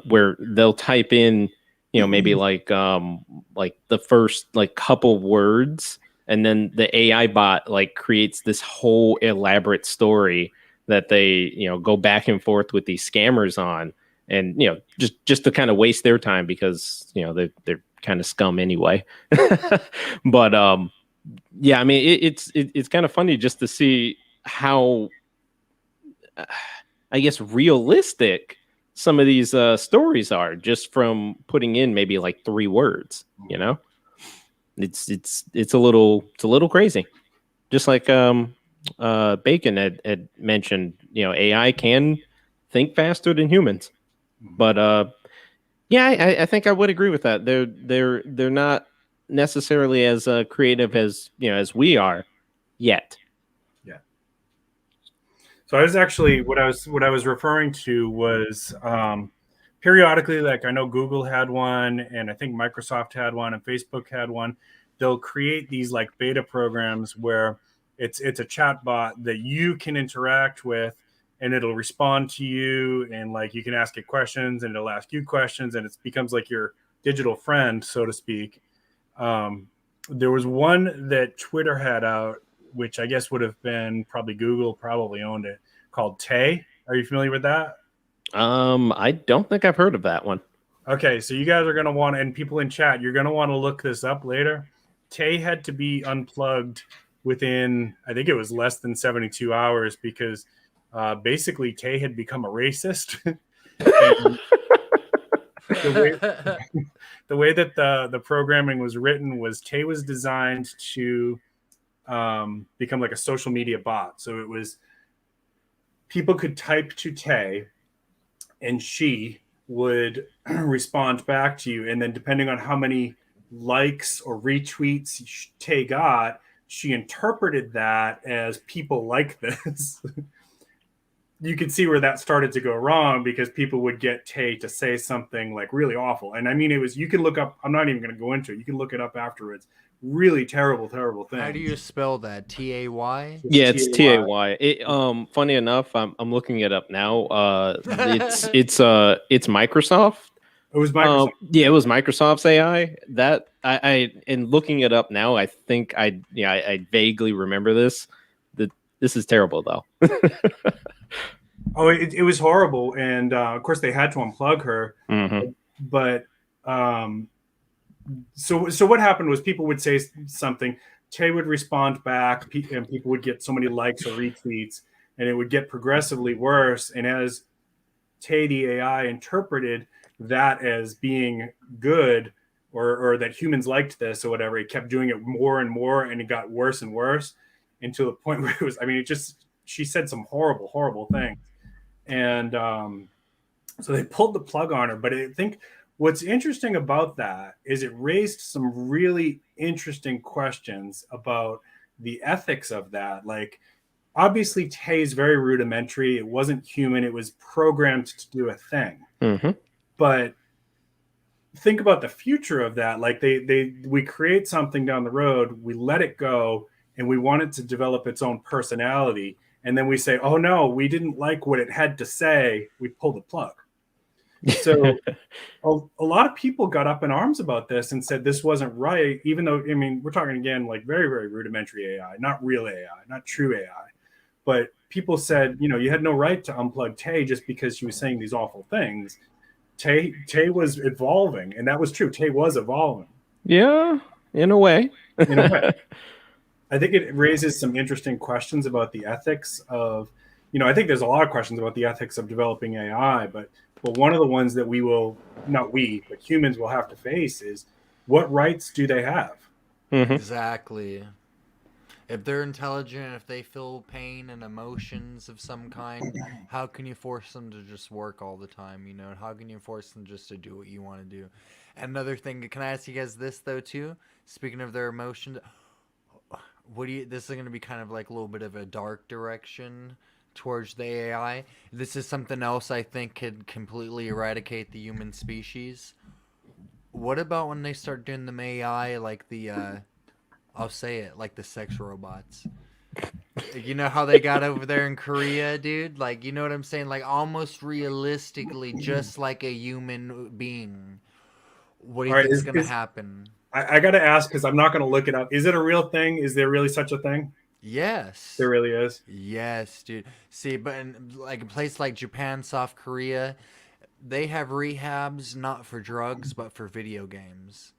where they'll type in maybe like the first like couple words, and then the AI bot like creates this whole elaborate story that they go back and forth with these scammers on, and just to kind of waste their time, because they're kind of scum anyway. But yeah, I mean, it's kind of funny just to see how I guess realistic some of these stories are, just from putting in maybe like 3 words. It's a little crazy. Just like Bacon had mentioned, AI can think faster than humans. But yeah, I think I would agree with that. They're not necessarily as creative as we are yet. Yeah. So I was actually what I was referring to was periodically, like I know Google had one, and I think Microsoft had one, and Facebook had one. They'll create these like beta programs where it's a chat bot that you can interact with, and it'll respond to you, and like you can ask it questions, and it'll ask you questions, and it becomes like your digital friend, so to speak. There was one that Twitter had out, which I guess would have been probably Google, probably owned it, called Tay. Are you familiar with that? I don't think I've heard of that one. Okay, so you guys are going to want, and people in chat, you're going to want to look this up later. Tay had to be unplugged within, I think it was less than 72 hours, because basically Tay had become a racist. The way that the programming was written was Tay was designed to become like a social media bot. So it was, people could type to Tay, and she would respond back to you. And then depending on how many likes or retweets Tay got, she interpreted that as people like this. You could see where that started to go wrong, because people would get Tay to say something like really awful. And I mean, it was, you can look up, I'm not even going to go into it, you can look it up afterwards. Really terrible thing. How do you spell that? Tay? Yeah, it's Tay. Funny enough, I'm looking it up now. It's Microsoft. It was Microsoft. Yeah, it was Microsoft's AI. That I in looking it up now, I think I vaguely remember this. This is terrible though. Oh, it was horrible, and of course they had to unplug her. Mm-hmm. But so what happened was, people would say something, Tay would respond back, and people would get so many likes or retweets, and it would get progressively worse. And as Tay, the AI, interpreted that as being good, or that humans liked this or whatever. He kept doing it more and more, and it got worse and worse until the point where it was, I mean, she said some horrible, horrible things. And so they pulled the plug on her. But I think what's interesting about that is it raised some really interesting questions about the ethics of that. Like, obviously, Tay's very rudimentary. It wasn't human. It was programmed to do a thing. Mm-hmm. But think about the future of that. Like we create something down the road, we let it go, and we want it to develop its own personality. And then we say, oh no, we didn't like what it had to say. We pull the plug. So a lot of people got up in arms about this and said this wasn't right, even though, I mean, we're talking again, like very, very rudimentary AI, not real AI, not true AI. But people said, you know, you had no right to unplug Tay just because she was saying these awful things. Tay was evolving, and that was true. Tay was evolving. Yeah, in a way. In a way. I think it raises some interesting questions about the ethics of, you know, I think there's a lot of questions about the ethics of developing AI, but one of the ones that we will, not we, but humans will have to face is, what rights do they have? Mm-hmm. Exactly. If they're intelligent, if they feel pain and emotions of some kind, how can you force them to just work all the time, you know? How can you force them just to do what you want to do? Another thing, can I ask you guys this, though, too? Speaking of their emotions, this is going to be kind of like a little bit of a dark direction towards the AI. This is something else I think could completely eradicate the human species. What about when they start doing the AI like the... I'll say it, like the sex robots. You know how they got over there in Korea, dude? Like, you know what I'm saying? Like, almost realistically, just like a human being. What do you think is going to happen? I got to ask, because I'm not going to look it up. Is it a real thing? Is there really such a thing? Yes. There really is? Yes, dude. See, but in like a place like Japan, South Korea, they have rehabs not for drugs, but for video games.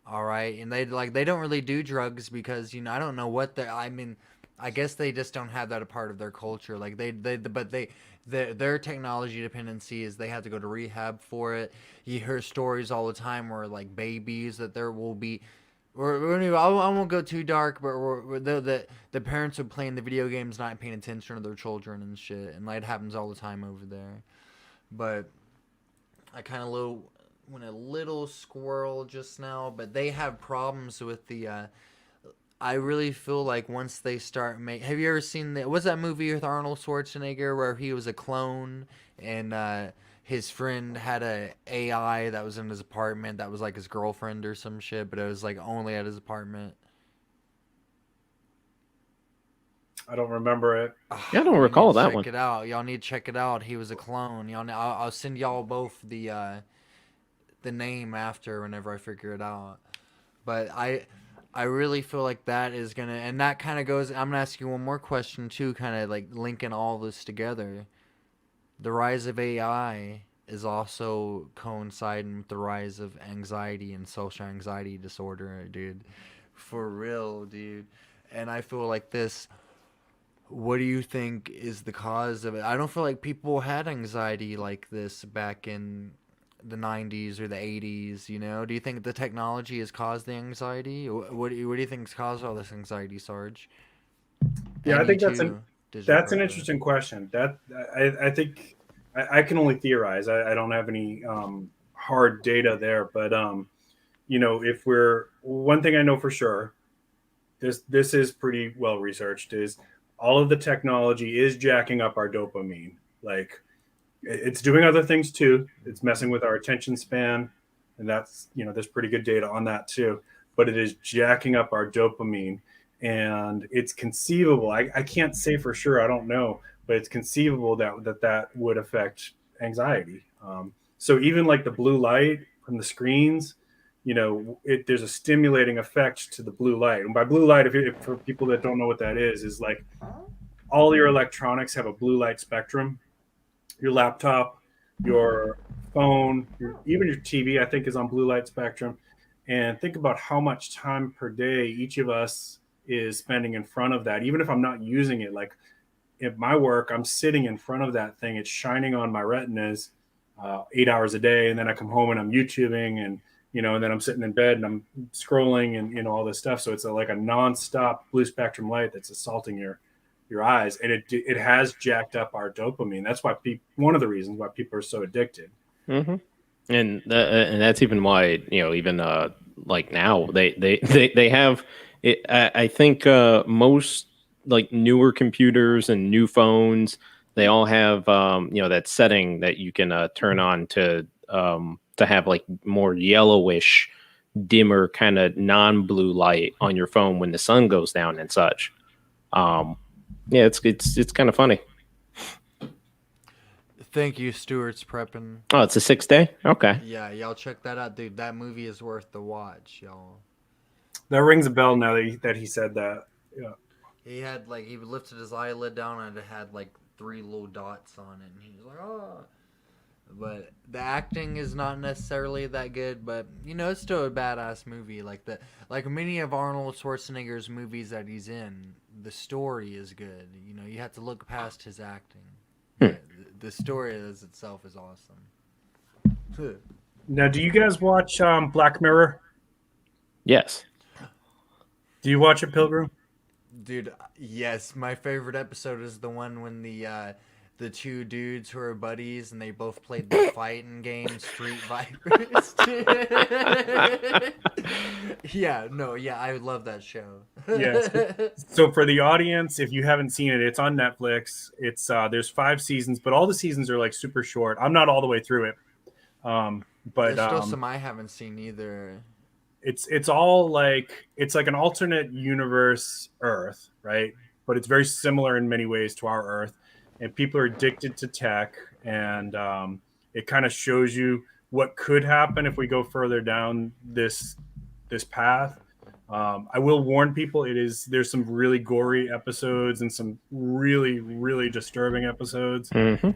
All right, and they don't really do drugs because, you know, I don't know what I mean, I guess they just don't have that a part of their culture. Like their technology dependency is they have to go to rehab for it. You hear stories all the time where like babies that there will be, I won't go too dark, but the parents are playing the video games, not paying attention to their children and shit, and that happens all the time over there. But I kind of went a little squirrel just now, but they have problems with the I really feel like once they start have you ever seen what's that movie with Arnold Schwarzenegger where he was a clone and his friend had a AI that was in his apartment that was like his girlfriend or some shit, but it was like only at his apartment? I don't remember it. Yeah, I don't recall that one. Check it out. Y'all need to check it out. He was a clone. I'll send y'all both the name after whenever I figure it out. But I really feel like that is gonna, and that kind of goes, I'm gonna ask you one more question too, kind of like linking all this together. The rise of AI is also coinciding with the rise of anxiety and social anxiety disorder, dude. For real, dude. And I feel like what do you think is the cause of it? I don't feel like people had anxiety like this back in the 90s or the 80s, you know? Do you think the technology has caused the anxiety? What do you think has caused all this anxiety, Sarge? Yeah, I think that's an interesting question. That I think I can only theorize. I don't have any hard data there, but you know, one thing I know for sure, this is pretty well researched, is all of the technology is jacking up our dopamine. Like, it's doing other things too. It's messing with our attention span, and that's, you know, there's pretty good data on that too. But it is jacking up our dopamine, and it's conceivable. I can't say for sure. I don't know, but it's conceivable that would affect anxiety. So even like the blue light from the screens, you know, there's a stimulating effect to the blue light. And by blue light, for people that don't know what that is like all your electronics have a blue light spectrum. Your laptop, your phone, even your TV, I think, is on blue light spectrum. And think about how much time per day each of us is spending in front of that. Even if I'm not using it, like at my work, I'm sitting in front of that thing. It's shining on my retinas 8 hours a day. And then I come home and I'm YouTubing and, and then I'm sitting in bed and I'm scrolling and all this stuff. So it's like a nonstop blue spectrum light that's assaulting your eyes, and it has jacked up our dopamine. That's why one of the reasons why people are so addicted. Mm-hmm. And that's even why, even like now they have it. I think most like newer computers and new phones, they all have that setting that you can turn on to have like more yellowish, dimmer kind of non-blue light on your phone when the sun goes down and such. It's kind of funny. Thank you, Stuart's prepping. Oh, it's a 6 day? Okay. Yeah, y'all check that out, dude. That movie is worth the watch, y'all. That rings a bell now that he said that. Yeah. He lifted his eyelid down and it had like 3 little dots on it, and he was like, oh. But the acting is not necessarily that good, but it's still a badass movie. Like many of Arnold Schwarzenegger's movies that he's in, the story is good. You have to look past his acting. The story as itself is awesome. Now, do you guys watch Black Mirror? Yes. Do you watch it, Pilgrim? Dude, yes. My favorite episode is the one when the 2 dudes who are buddies and they both played the fighting game Street Vipers. I love that show. Yes. So for the audience, if you haven't seen it, it's on Netflix. It's there's 5 seasons, but all the seasons are like super short. I'm not all the way through it, but there's still some I haven't seen either. It's all like it's like an alternate universe Earth, right? But it's very similar in many ways to our Earth. And people are addicted to tech, and it kind of shows you what could happen if we go further down this path. I will warn people: there's some really gory episodes and some really, really disturbing episodes. Mm-hmm.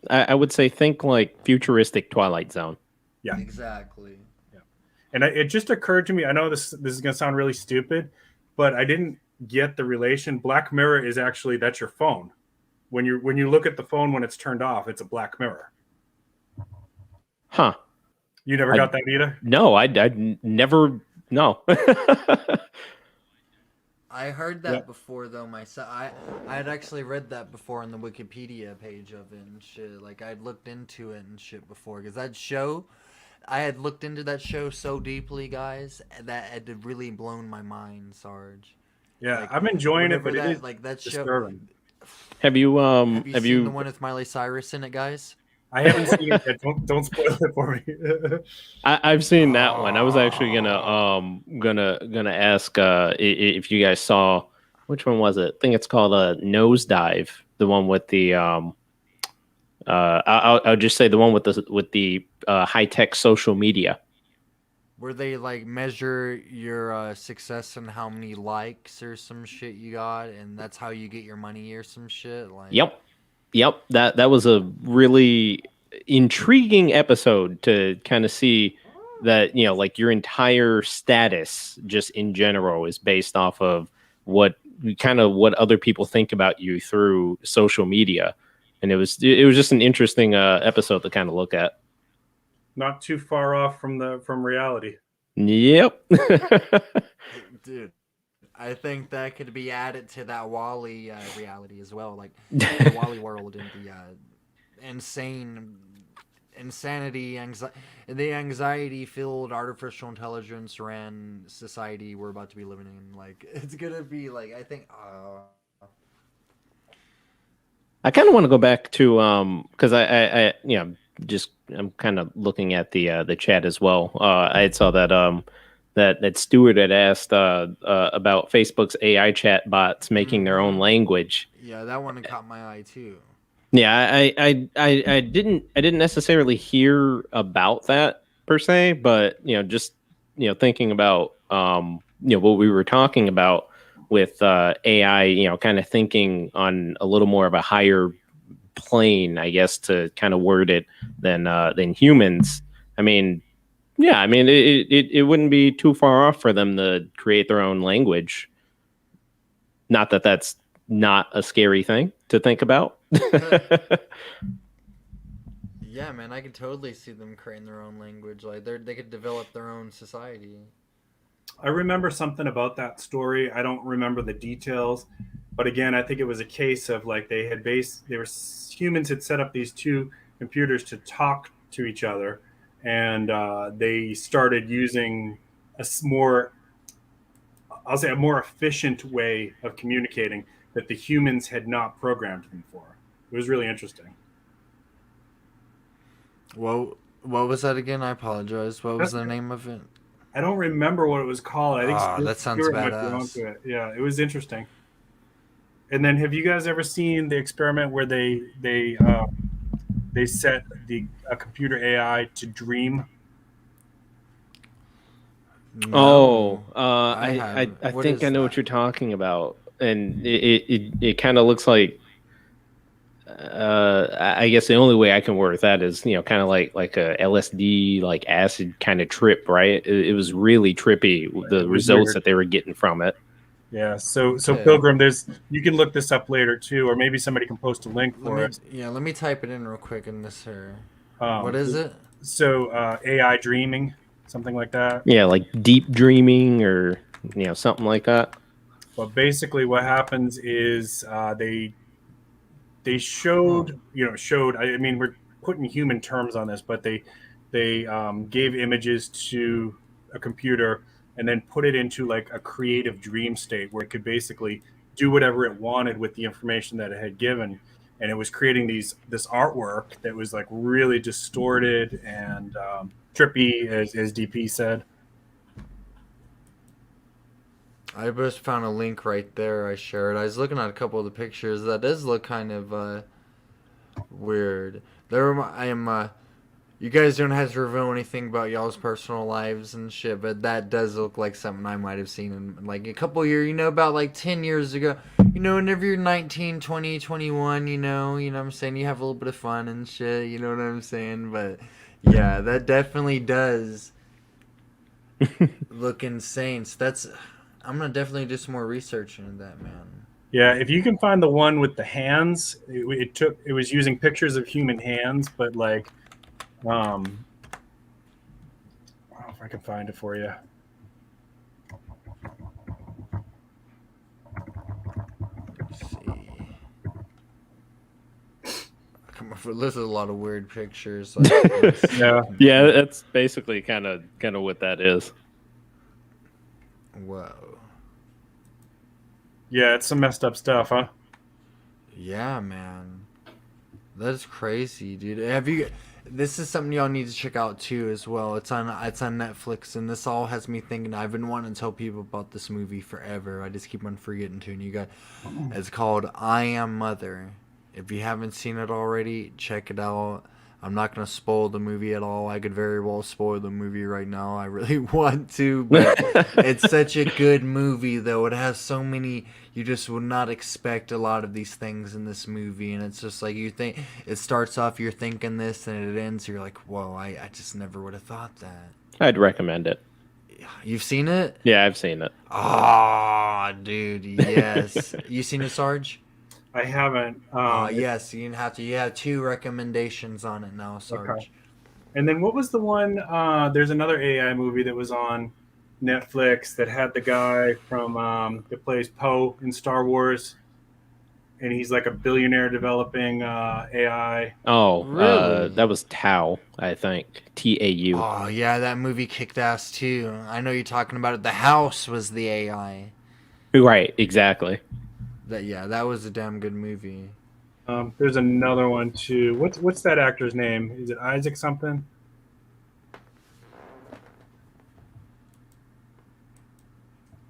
I would say think like futuristic Twilight Zone. Yeah, exactly. Yeah, and it just occurred to me. I know this is going to sound really stupid, but I didn't get the relation. Black Mirror is actually that's your phone. When you look at the phone when it's turned off, it's a black mirror. Huh. You never got that either? No, I never. No. I heard that before though myself. I had actually read that before on the Wikipedia page of it and shit. Like I'd looked into it and shit before because that show. I had looked into that show so deeply, guys, that it had really blown my mind, Sarge. Yeah, I'm enjoying it, but it is like that disturbing. Show. Have you seen the one with Miley Cyrus in it, guys? I haven't seen it yet. Don't spoil it for me. I've seen that one. I was actually gonna ask if you guys saw which one was it? I think it's called a Nosedive. The one with the I'll just say the one with the high tech social media. Where they like measure your success and how many likes or some shit you got, and that's how you get your money or some shit. Like, Yep. That was a really intriguing episode to kind of see that like your entire status just in general is based off of what other people think about you through social media, and it was just an interesting episode to kind of look at. Not too far off from reality. Yep. Dude, I think that could be added to that Wall-E reality as well, like the Wall-E world and the insanity, the anxiety-filled artificial intelligence ran society we're about to be living in. Like it's gonna be like I think. I kind of want to go back to because I I'm kind of looking at the chat as well. I saw that that Stuart had asked about Facebook's AI chat bots making their own language. Yeah, that one caught my eye too. Yeah, I didn't necessarily hear about that per se, but just thinking about what we were talking about with AI, kind of thinking on a little more of a higher plane, I guess, to kind of word it than humans. I mean, it wouldn't be too far off for them to create their own language. Not that that's not a scary thing to think about. Yeah, man, I could totally see them creating their own language. Like they could develop their own society. I remember something about that story. I don't remember the details, but again, I think it was a case of like humans had set up these two computers to talk to each other, and they started using more, I'll say, a more efficient way of communicating that the humans had not programmed them for. It was really interesting. Well, what was that again? I apologize. What was That's the name of it? I don't remember what it was called. I think That sounds Spirit might be onto badass. it. Yeah, it was interesting. And then, have you guys ever seen the experiment where they set a computer AI to dream? Oh, No, I What think is I know what that? you're talking about, and it kind of looks like. I guess the only way I can work that is kind of like a LSD like acid kind of trip, right? It was really trippy the It was results weird. that they were getting from it. Yeah. So Okay. Pilgrim, you can look this up later too, or maybe somebody can post a link for us. Let me type it in real quick in this here. Um, What is it? So AI dreaming, something like that. Yeah, like deep dreaming or something like that. But basically, what happens is they Oh, showed. I mean, we're putting human terms on this, but they gave images to a computer and then put it into like a creative dream state where it could basically do whatever it wanted with the information that it had given, and it was creating this artwork that was like really distorted and trippy, as DP said. I just found a link right there. I shared. I was looking at a couple of the pictures. That does look kind of weird. I am. You guys don't have to reveal anything about y'all's personal lives and shit, but that does look like something I might have seen in like a couple years, about like 10 years ago. Whenever you're 19, 20, 21, what I'm saying? You have a little bit of fun and shit, you know what I'm saying? But yeah, that definitely does look insane. I'm gonna definitely do some more research into that, man. Yeah, if you can find the one with the hands, it was using pictures of human hands, but like, I don't know if I can find it for you. Let's see. Come on, this is a lot of weird pictures. Yeah, Yeah, that's basically kind of what that is. Whoa. yeah, it's some messed up stuff, huh? Yeah, man. That's crazy, dude. This is something y'all need to check out too as well. It's on Netflix, and this all has me thinking. I've been wanting to tell people about this movie forever. I just keep on forgetting to. And you guys, it's called I Am Mother. If you haven't seen it already, check it out. I'm not gonna spoil the movie at all. I could very well spoil the movie right now. I really want to, but it's such a good movie though. It has so many. You just would not expect a lot of these things in this movie, and it's just like you think. It starts off, you're thinking this, and it ends, you're like, whoa, I just never would have thought that. I'd recommend it. You've seen it? Yeah, I've seen it. Ah, dude, yes. You seen it, Sarge? I haven't. Yes. You have to. You have 2 recommendations on it now, Sarge. Okay. And then what was the one? There's another AI movie that was on Netflix that had the guy from that plays Poe in Star Wars, and he's like a billionaire developing AI. Oh, Really? that was Tau, I think. TAU. Oh yeah, that movie kicked ass too. I know you're talking about it. The House was the AI. Right, exactly. That was a damn good movie. There's another one too. What's that actor's name? Is it Isaac something?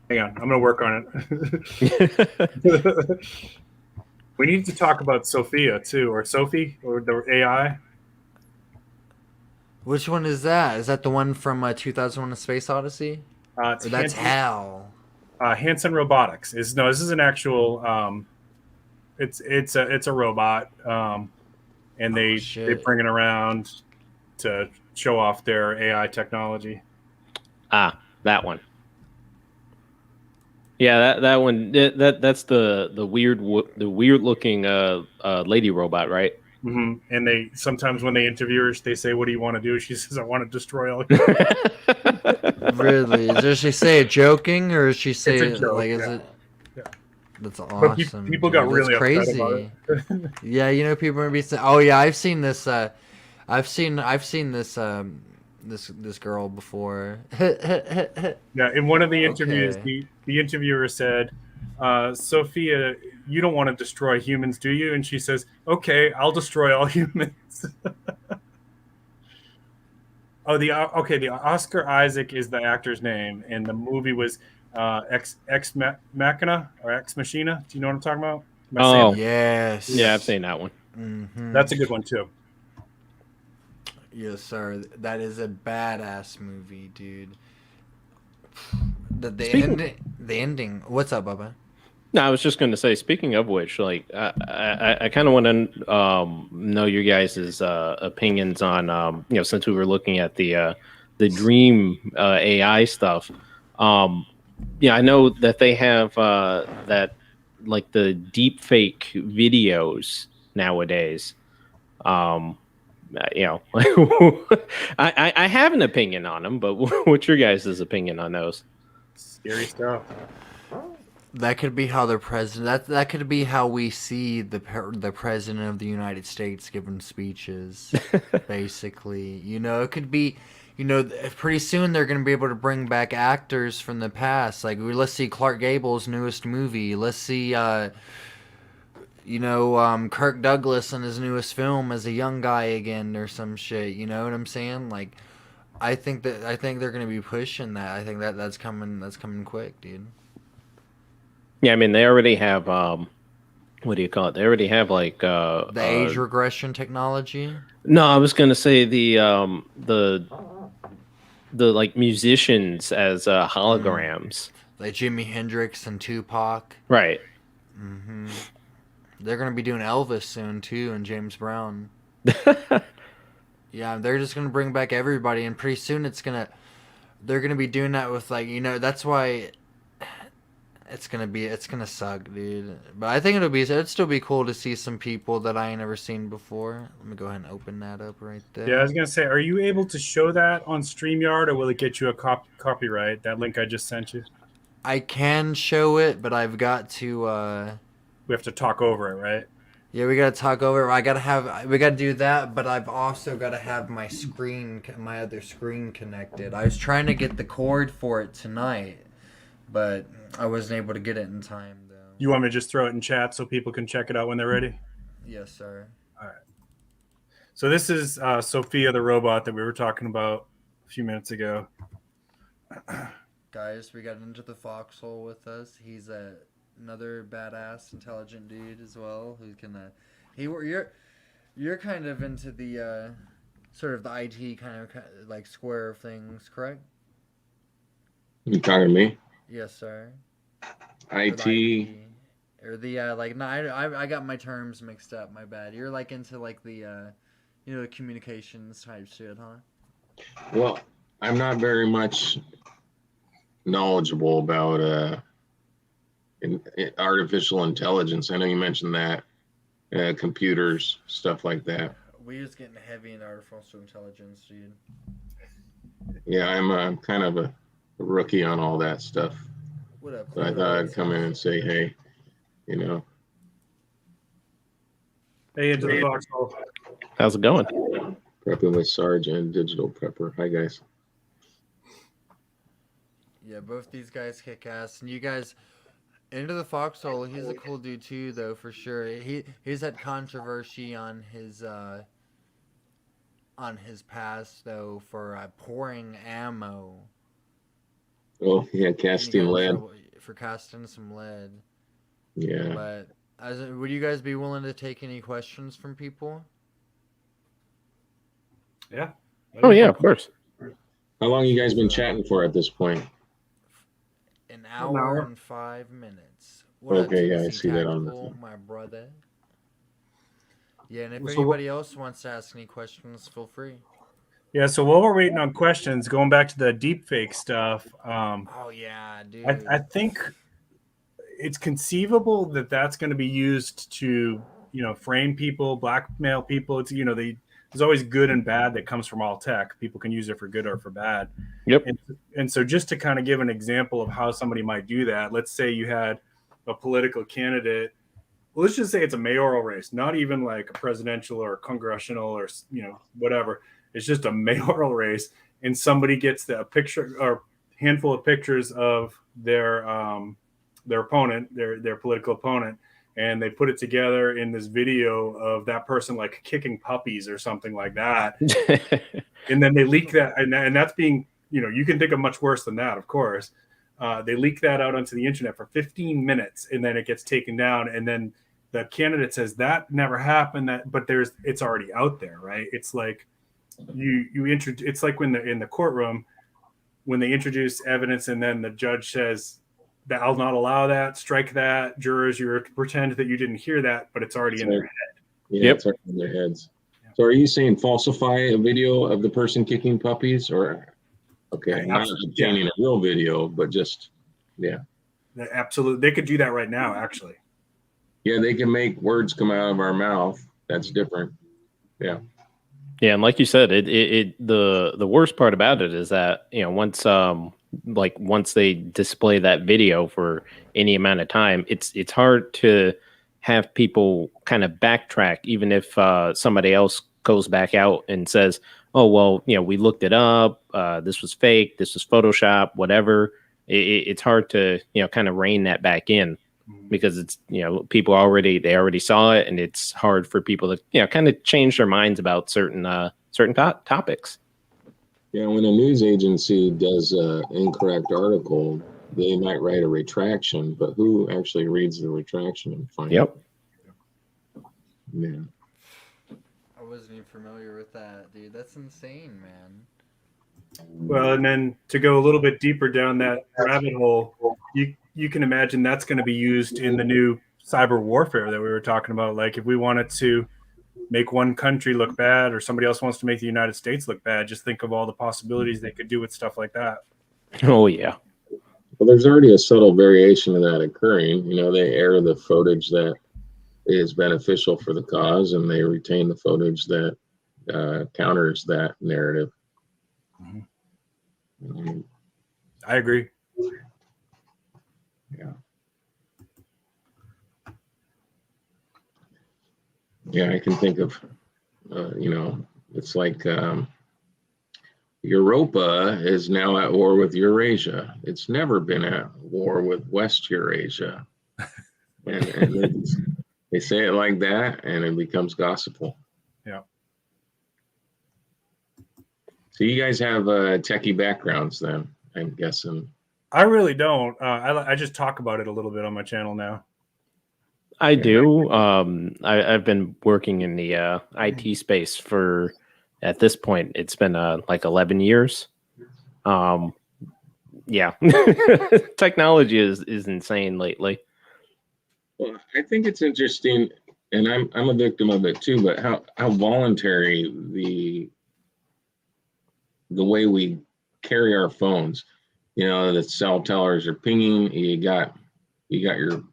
Hang on, I'm gonna work on it. We need to talk about Sophia too, or Sophie, or the AI. Which one is that? Is that the one from 2001: A Space Odyssey? It's Or that's Hal. Hanson Robotics. This is an actual. It's a robot, and they shit. bring it around to show off their AI technology. Ah, that one. Yeah, that one. That's the weird looking lady robot, right? And they sometimes when they interview her, they say, "What do you want to do?" She says, "I want to destroy all." Really? Does she say it joking, or does she say It's a joke, like? Is yeah. it? Yeah. That's But awesome. people dude. got That's really upset crazy. about it. Yeah, you know, people are gonna be saying, "Oh yeah, I've seen this. I've seen this this girl before." Yeah, in one of the interviews, Okay. the interviewer said, "Sophia, you don't want to destroy humans, do you?" And she says, "Okay, I'll destroy all humans." The Oscar Isaac is the actor's name, and the movie was Ex Machina or Ex Machina. Do you know what I'm talking about? Am I saying Oh, that? Yes. yeah, I've seen that one. That's a good one too. Yes, sir. That is a badass movie, dude. Speaking- The ending. What's up, Bubba? No, I was just going to say, speaking of which, like, I kind of want to know your guys' opinions on, since we were looking at the Dream AI stuff. I know that they have that, like, the deep fake videos nowadays. I have an opinion on them, but what's your guys' opinion on those? Scary stuff. That could be how the president. That could be how we see the president of the United States giving speeches. Basically, it could be. Pretty soon they're going to be able to bring back actors from the past. Like, let's see Clark Gable's newest movie. Let's see, Kirk Douglas in his newest film as a young guy again or some shit. You know what I'm saying? Like, I think they're going to be pushing that. I think that's coming. That's coming quick, dude. Yeah, I mean, they already have what do you call it? They already have like The age regression technology. No, I was gonna say the like musicians as holograms. Like Jimi Hendrix and Tupac. Right. They're gonna be doing Elvis soon too, and James Brown. Yeah, they're just gonna bring back everybody, and pretty soon they're gonna be doing that with that's why it's gonna suck, dude. But I think it'd still be cool to see some people that I ain't never seen before. Let me go ahead and open that up right there. Yeah, I was gonna say, are you able to show that on StreamYard, or will it get you a copyright? That link I just sent you. I can show it, but I've got to. We have to talk over it, right? Yeah, we gotta talk over. We gotta do that, but I've also gotta have my other screen connected. I was trying to get the cord for it tonight, but I wasn't able to get it in time, though. You want me to just throw it in chat so people can check it out when they're ready? Yes, sir. All right. So this is Sophia the robot that we were talking about a few minutes ago. Guys, we got Into the Foxhole with us. He's another badass, intelligent dude as well who can. You're kind of into the sort of the IT kind of like square of things, correct? You talking to me? Yes, sir. IT. Or the no, I got my terms mixed up. My bad. You're like into like the communications type shit, huh? Well, I'm not very much knowledgeable about artificial intelligence. I know you mentioned that computers, stuff like that. We're just getting heavy in artificial intelligence, dude. Yeah, I'm kind of a rookie on all that stuff. What up? So I thought I'd come in and say, hey, Hey, Into the Foxhole. How's it going? prepping with Sarge and Digital Prepper. Hi, guys. Yeah, both these guys kick ass, and you guys. Into the Foxhole, he's a cool dude too, though, for sure. He's had controversy on his past, though, for pouring ammo. Oh, yeah, casting lead. For casting some lead. Yeah. But would you guys be willing to take any questions from people? Yeah. Oh yeah, of course. How long you guys been chatting for at this point? An hour and 5 minutes. Okay, yeah, I see that on the my brother. Yeah, and if anybody else wants to ask any questions, feel free. Yeah, so while we're waiting on questions, going back to the deepfake stuff. Oh yeah, dude. I think it's conceivable that that's going to be used to frame people, blackmail people. It's there's always good and bad that comes from all tech. People can use it for good or for bad. Yep. And so just to kind of give an example of how somebody might do that, let's say you had a political candidate. Well, let's just say it's a mayoral race, not even like a presidential or congressional or whatever. It's just a mayoral race, and somebody gets a picture or handful of pictures of their opponent, their political opponent, and they put it together in this video of that person like kicking puppies or something like that. And then they leak that, and that's being, you can think of much worse than that, of course. They leak that out onto the internet for 15 minutes, and then it gets taken down, and then the candidate says that never happened, but it's already out there, right? It's like it's like when in the courtroom, when they introduce evidence and then the judge says that I'll not allow that, strike that, jurors, you pretend that you didn't hear that, but it's already in their head. Yeah, it's already in their heads. So are you saying falsify a video of the person kicking puppies, or not obtaining a real video, but just Absolutely. They could do that right now, actually. Yeah, they can make words come out of our mouth. That's different. Yeah. Yeah, and like you said, the worst part about it is that once they display that video for any amount of time, it's hard to have people kind of backtrack, even if somebody else goes back out and says, "Oh, well, we looked it up. This was fake. This was Photoshop. Whatever." It's hard to kind of rein that back in, because it's people already saw it, and it's hard for people to kind of change their minds about certain topics. Yeah, when a news agency does an incorrect article, they might write a retraction, but who actually reads the retraction and finds Yep. Yeah. I wasn't even familiar with that, dude. That's insane, man. Well, and then to go a little bit deeper down that rabbit hole, you can imagine that's going to be used in the new cyber warfare that we were talking about. Like if we wanted to make one country look bad, or somebody else wants to make the United States look bad, just think of all the possibilities they could do with stuff like that. Oh, yeah. Well, there's already a subtle variation of that occurring. They air the footage that is beneficial for the cause, and they retain the footage that counters that narrative. I agree. Yeah. Yeah, I can think of, it's like Europa is now at war with Eurasia. It's never been at war with West Eurasia. And they say it like that, and it becomes gospel. Yeah. So you guys have techie backgrounds then, I'm guessing. I really don't. I just talk about it a little bit on my channel now. I do. I've been working in the IT space for, at this point, it's been like 11 years. Yeah, technology is insane lately. Well, I think it's interesting, and I'm a victim of it too. But how voluntary the way we carry our phones. The cell tellers are pinging. You got your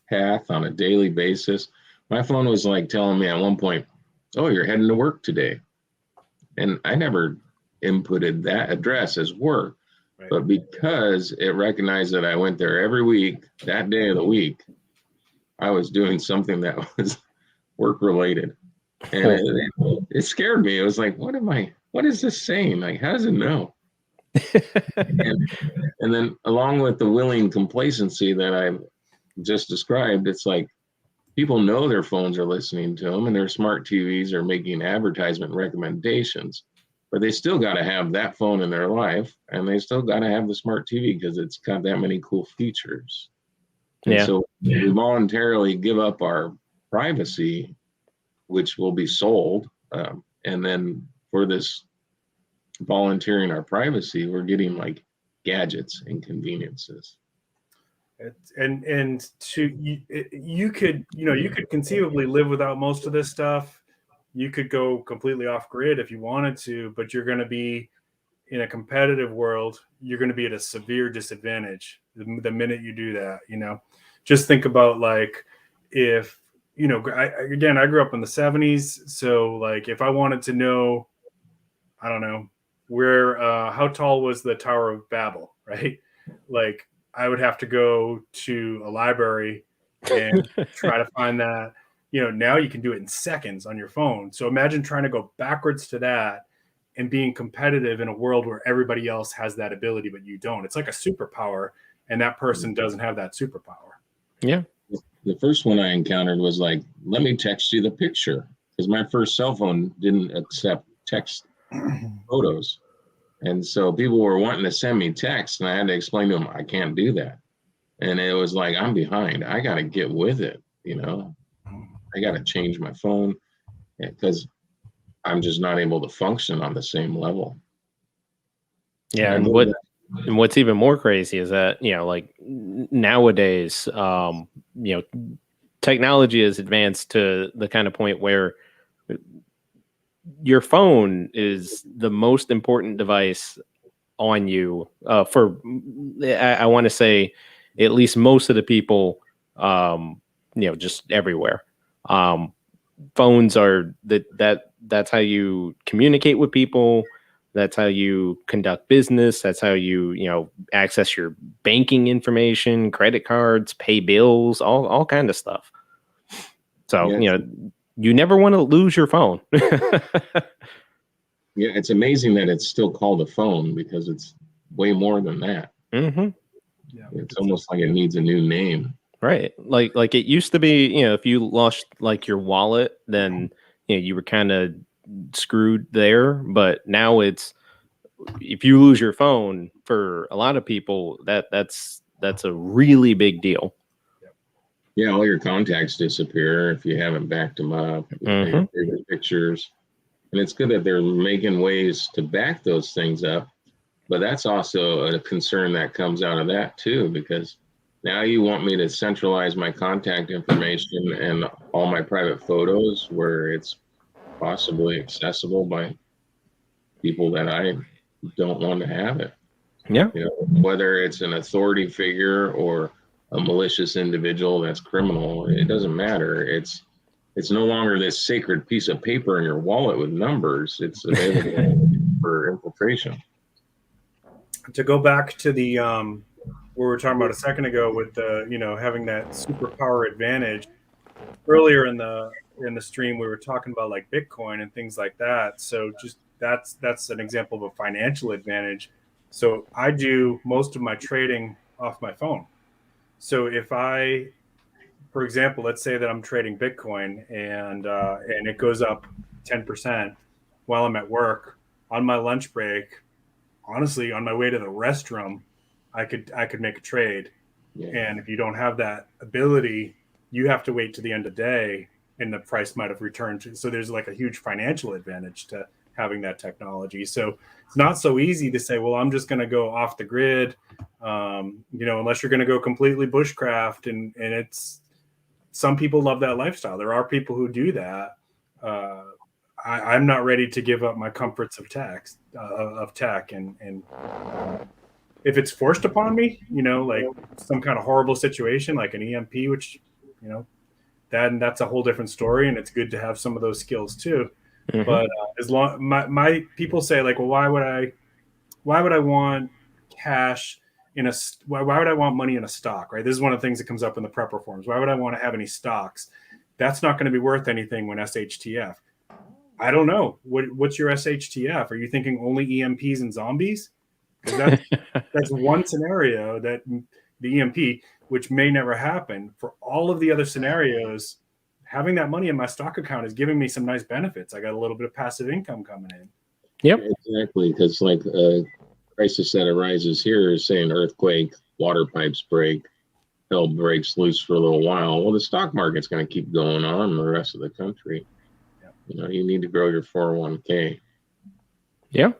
path on a daily basis. My phone was like telling me at one point, "Oh, you're heading to work today," and I never inputted that address as work. Right. But because it recognized that I went there every week, that day of the week, I was doing something that was work related, and it scared me. It was like, what is this saying? Like, how does it know? and then along with the willing complacency that I've just described, it's like people know their phones are listening to them, and their smart TVs are making advertisement recommendations, but they still got to have that phone in their life, and they still got to have the smart TV because it's got that many cool features. And so we voluntarily give up our privacy, which will be sold, and then for this volunteering our privacy, we're getting like gadgets and conveniences. And you could conceivably live without most of this stuff. You could go completely off grid if you wanted to, but you're going to be in a competitive world. You're going to be at a severe disadvantage the minute you do that. Just think about like if I grew up in the 70s. So like if I wanted to know, I don't know, where, how tall was the Tower of Babel, right? Like I would have to go to a library and try to find that. Now you can do it in seconds on your phone. So imagine trying to go backwards to that and being competitive in a world where everybody else has that ability, but you don't. It's like a superpower, and that person doesn't have that superpower. Yeah. The first one I encountered was like, let me text you the picture, because my first cell phone didn't accept text photos. And so people were wanting to send me text, and I had to explain to them, I can't do that. And it was like, I'm behind. I got to get with it. I got to change my phone because I'm just not able to function on the same level. Yeah. And what's even more crazy is that, like nowadays, technology has advanced to the kind of point where your phone is the most important device on you for, I want to say, at least most of the people, just everywhere. Phones are that's how you communicate with people. That's how you conduct business. That's how you access your banking information, credit cards, pay bills, all kind of stuff. So, you never want to lose your phone. Yeah, it's amazing that it's still called a phone because it's way more than that. Mm-hmm. Yeah, it's almost like it needs a new name. Right. Like it used to be, if you lost like your wallet, then you were kind of screwed there. But now it's, if you lose your phone, for a lot of people, that's a really big deal. Yeah, all your contacts disappear if you haven't backed them up. Your favorite pictures. And it's good that they're making ways to back those things up. But that's also a concern that comes out of that too, because now you want me to centralize my contact information and all my private photos where it's possibly accessible by people that I don't want to have it. Yeah. Whether it's an authority figure or a malicious individual that's criminal, it doesn't matter. It's no longer this sacred piece of paper in your wallet with numbers. It's available for infiltration. To go back to the what we were talking about a second ago with the having that superpower advantage, earlier in the stream we were talking about like Bitcoin and things like that. So just that's an example of a financial advantage. So I do most of my trading off my phone. So if I, for example, let's say that I'm trading Bitcoin and it goes up 10% while I'm at work, on my lunch break, honestly, on my way to the restroom, I could make a trade. Yeah. And if you don't have that ability, you have to wait to the end of the day and the price might have returned to. So there's like a huge financial advantage to having that technology. So it's not so easy to say, well, I'm just going to go off the grid, unless you're going to go completely bushcraft. And it's, some people love that lifestyle. There are people who do that. I'm not ready to give up my comforts of tech, and if it's forced upon me, like some kind of horrible situation, like an EMP, which, that's a whole different story, and it's good to have some of those skills too. Mm-hmm. But as long my people say like, well, why would I want cash why would I want money in a stock, right? This is one of the things that comes up in the prepper forums. Why would I want to have any stocks? That's not going to be worth anything when SHTF. I don't know. What's your SHTF? Are you thinking only EMPs and zombies? Because that's one scenario, that the EMP, which may never happen. For all of the other scenarios, having that money in my stock account is giving me some nice benefits. I got a little bit of passive income coming in. Yep. Exactly. Because like crisis that arises here is saying earthquake, water pipes break, hell breaks loose for a little while. Well, the stock market's going to keep going on in the rest of the country. Yeah. You need to grow your 401k. Yeah.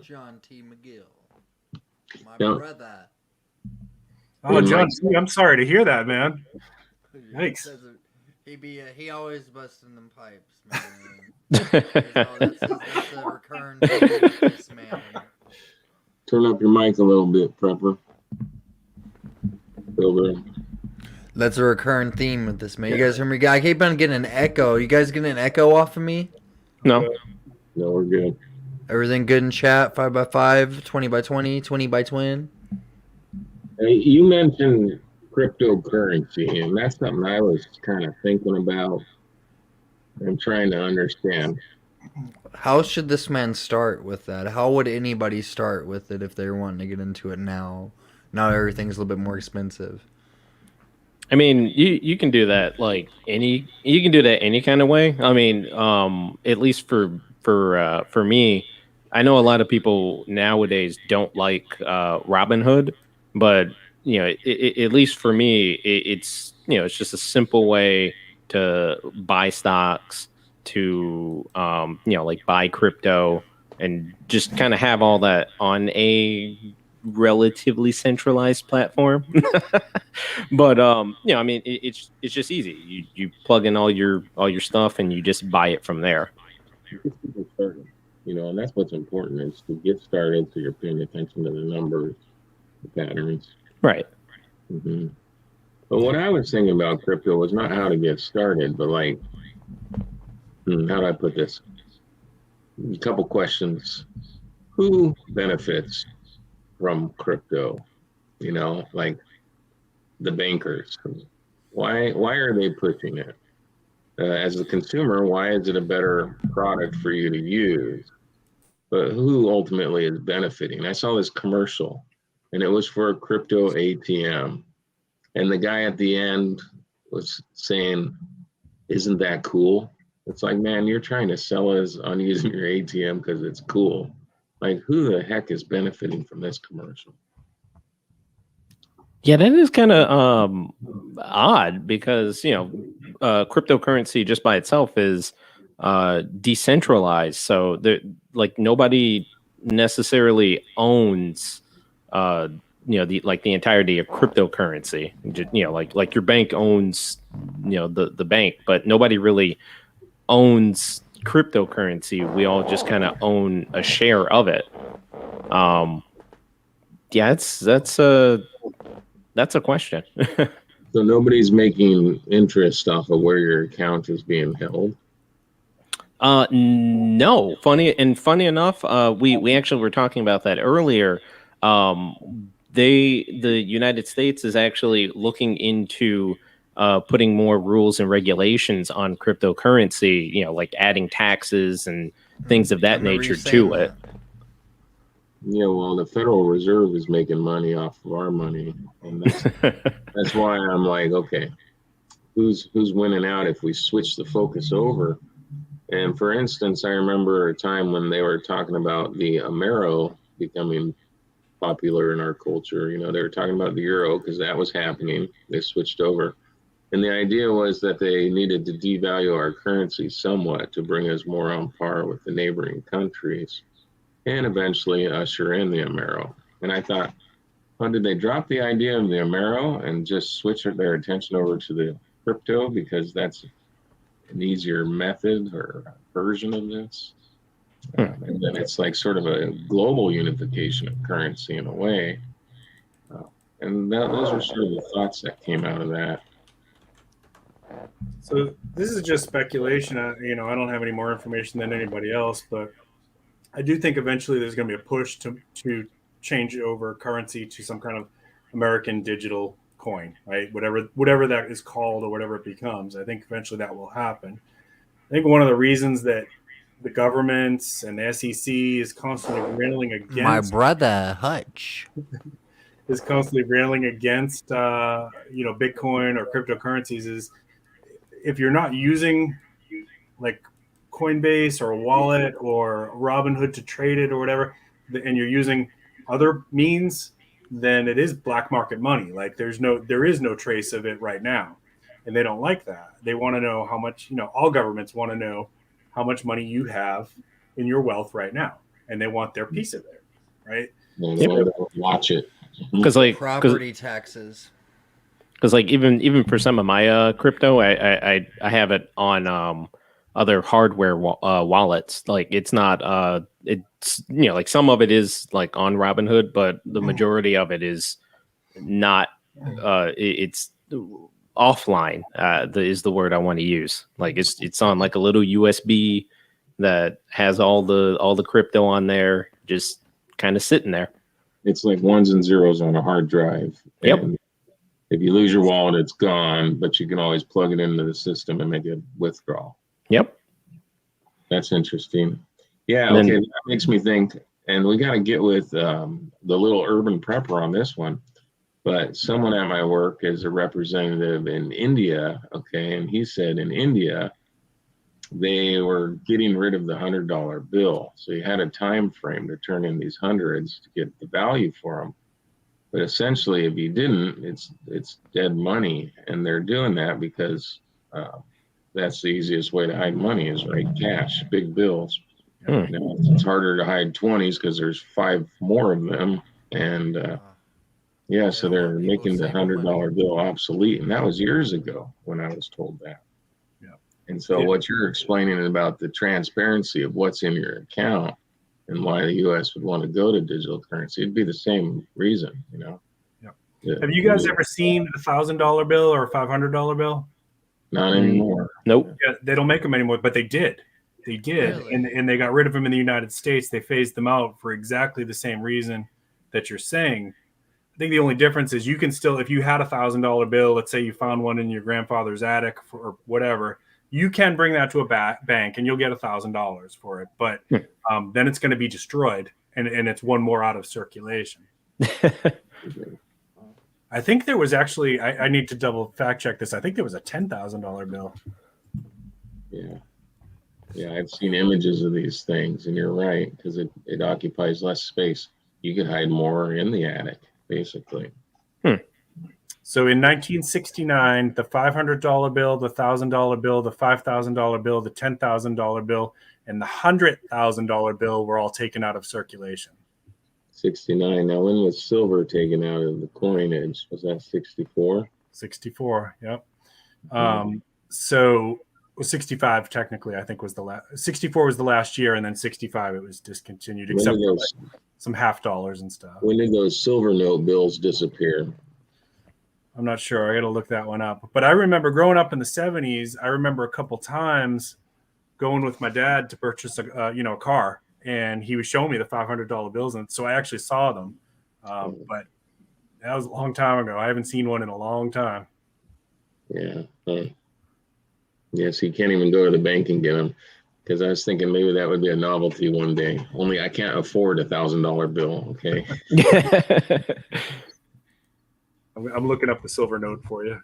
John T. McGill, my brother. Oh, John, I'm sorry to hear that, man. Thanks. He always busting them pipes, man. That's a recurring thing with this man. Turn up your mic a little bit, Prepper. Pilgrim. That's a recurring theme with this, man. You guys hear me? I keep on getting an echo. You guys getting an echo off of me? No. No, we're good. Everything good in chat? 5x5, 20x20, 20x20. Hey, you mentioned cryptocurrency, and that's something I was kind of thinking about and trying to understand. How should this man start with that? How would anybody start with it if they're wanting to get into it now? Now everything's a little bit more expensive. I mean, you can do that you can do that any kind of way. I mean, at least for me, I know a lot of people nowadays don't like Robinhood, but at least for me, it's it's just a simple way to buy stocks, to like buy crypto, and just kind of have all that on a relatively centralized platform. But I mean, it's just easy. You plug in all your stuff and you just buy it from there. Just get started, and that's what's important is to get started so you're paying attention to the numbers, the patterns. Right. Mm-hmm. But what I was thinking about crypto was not how to get started, but like, how do I put this? A couple questions. Who benefits from crypto? Like the bankers. Why are they pushing it? As a consumer, why is it a better product for you to use? But who ultimately is benefiting? I saw this commercial, and it was for a crypto ATM. And the guy at the end was saying, "Isn't that cool?" It's like, man, you're trying to sell us on using your ATM because it's cool. Like, who the heck is benefiting from this commercial? Yeah, that is kind of odd because cryptocurrency just by itself is decentralized, so nobody necessarily owns the entirety of cryptocurrency. Like your bank owns the bank, but nobody really owns cryptocurrency. We all just kind of own a share of it. Yeah, that's a question. So nobody's making interest off of where your account is being held? No. Funny enough, we actually were talking about that earlier. The United States is actually looking into putting more rules and regulations on cryptocurrency, like adding taxes and things of that nature to it. Yeah, well, the Federal Reserve is making money off of our money, and that's why I'm like, okay, who's winning out if we switch the focus over? And for instance, I remember a time when they were talking about the Amero becoming popular in our culture. They were talking about the euro because that was happening. They switched over, and the idea was that they needed to devalue our currency somewhat to bring us more on par with the neighboring countries, and eventually usher in the Amero. And I thought, did they drop the idea of the Amero and just switch their attention over to the crypto because that's an easier method or version of this? And then it's like sort of a global unification of currency in a way. And those were sort of the thoughts that came out of that. So this is just speculation. I don't have any more information than anybody else, but I do think eventually there's going to be a push to change over currency to some kind of American digital coin, right? Whatever that is called or whatever it becomes. I think eventually that will happen. I think one of the reasons that the governments and the SEC is constantly railing against My brother Hutch is constantly railing against Bitcoin or cryptocurrencies is if you're not using like Coinbase or a wallet or Robinhood to trade it or whatever, and you're using other means, then it is black market money. Like there is no trace of it right now, and they don't like that. They want to know how much. All governments want to know how much money you have in your wealth right now, and they want their piece of it, right? And they want to watch it because property taxes. Because even for some of my crypto, I have it on other hardware wallets. Like it's not it's like some of it is like on Robinhood, but the majority of it is not. It's offline. Is the word I want to use. Like it's on like a little USB that has all the crypto on there, just kind of sitting there. It's like ones and zeros on a hard drive. Yep. And if you lose your wallet, it's gone, but you can always plug it into the system and make a withdrawal. Yep. That's interesting. Yeah, And okay, then- that makes me think, and we got to get with the little urban prepper on this one. But someone at my work is a representative in India, okay, and he said in India, they were getting rid of the $100 bill. So you had a time frame to turn in these hundreds to get the value for them. But essentially, if you didn't, it's dead money. And they're doing that because that's the easiest way to hide money is right cash, big bills. Hmm. Now, it's harder to hide 20s because there's 5 more of them. And yeah, so they're making the $100 bill obsolete. And that was years ago when I was told that. And so what you're explaining about the transparency of what's in your account and why the U.S. would want to go to digital currency, it'd be the same reason, you know. Yeah. Have you guys ever seen a $1,000 bill or a $500 bill? Not anymore. Nope. Yeah, they don't make them anymore, but they did. They did, Really? and they got rid of them in the United States. They phased them out for exactly the same reason that you're saying. I think the only difference is you can still, if you had a $1,000 bill, let's say you found one in your grandfather's attic or whatever, you can bring that to a bank and you'll get $1,000 for it. But then it's going to be destroyed and it's one more out of circulation. I think there was actually, I need to double fact check this. I think there was a $10,000 bill. Yeah. Yeah, I've seen images of these things, and you're right, because it occupies less space. You could hide more in the attic, basically. So in 1969, the $500 bill, the $1,000 bill, the $5,000 bill, the $10,000 bill, and the $100,000 bill were all taken out of circulation. 69. Now, when was silver taken out of the coinage? Was that 64? 64, yep. So 65 technically, I think was the last. 64 was the last year, and then 65 it was discontinued, except for like some half dollars and stuff. When did those silver note bills disappear? I'm not sure. I got to look that one up. But I remember growing up in the 70s. I remember a couple times going with my dad to purchase a car, and he was showing me the $500 bills, and so I actually saw them. But that was a long time ago. I haven't seen one in a long time. Yeah. Yes, you can't even go to the bank and get them, because I was thinking maybe that would be a novelty one day. Only I can't afford a $1,000 bill. Okay. I'm looking up the silver note for you.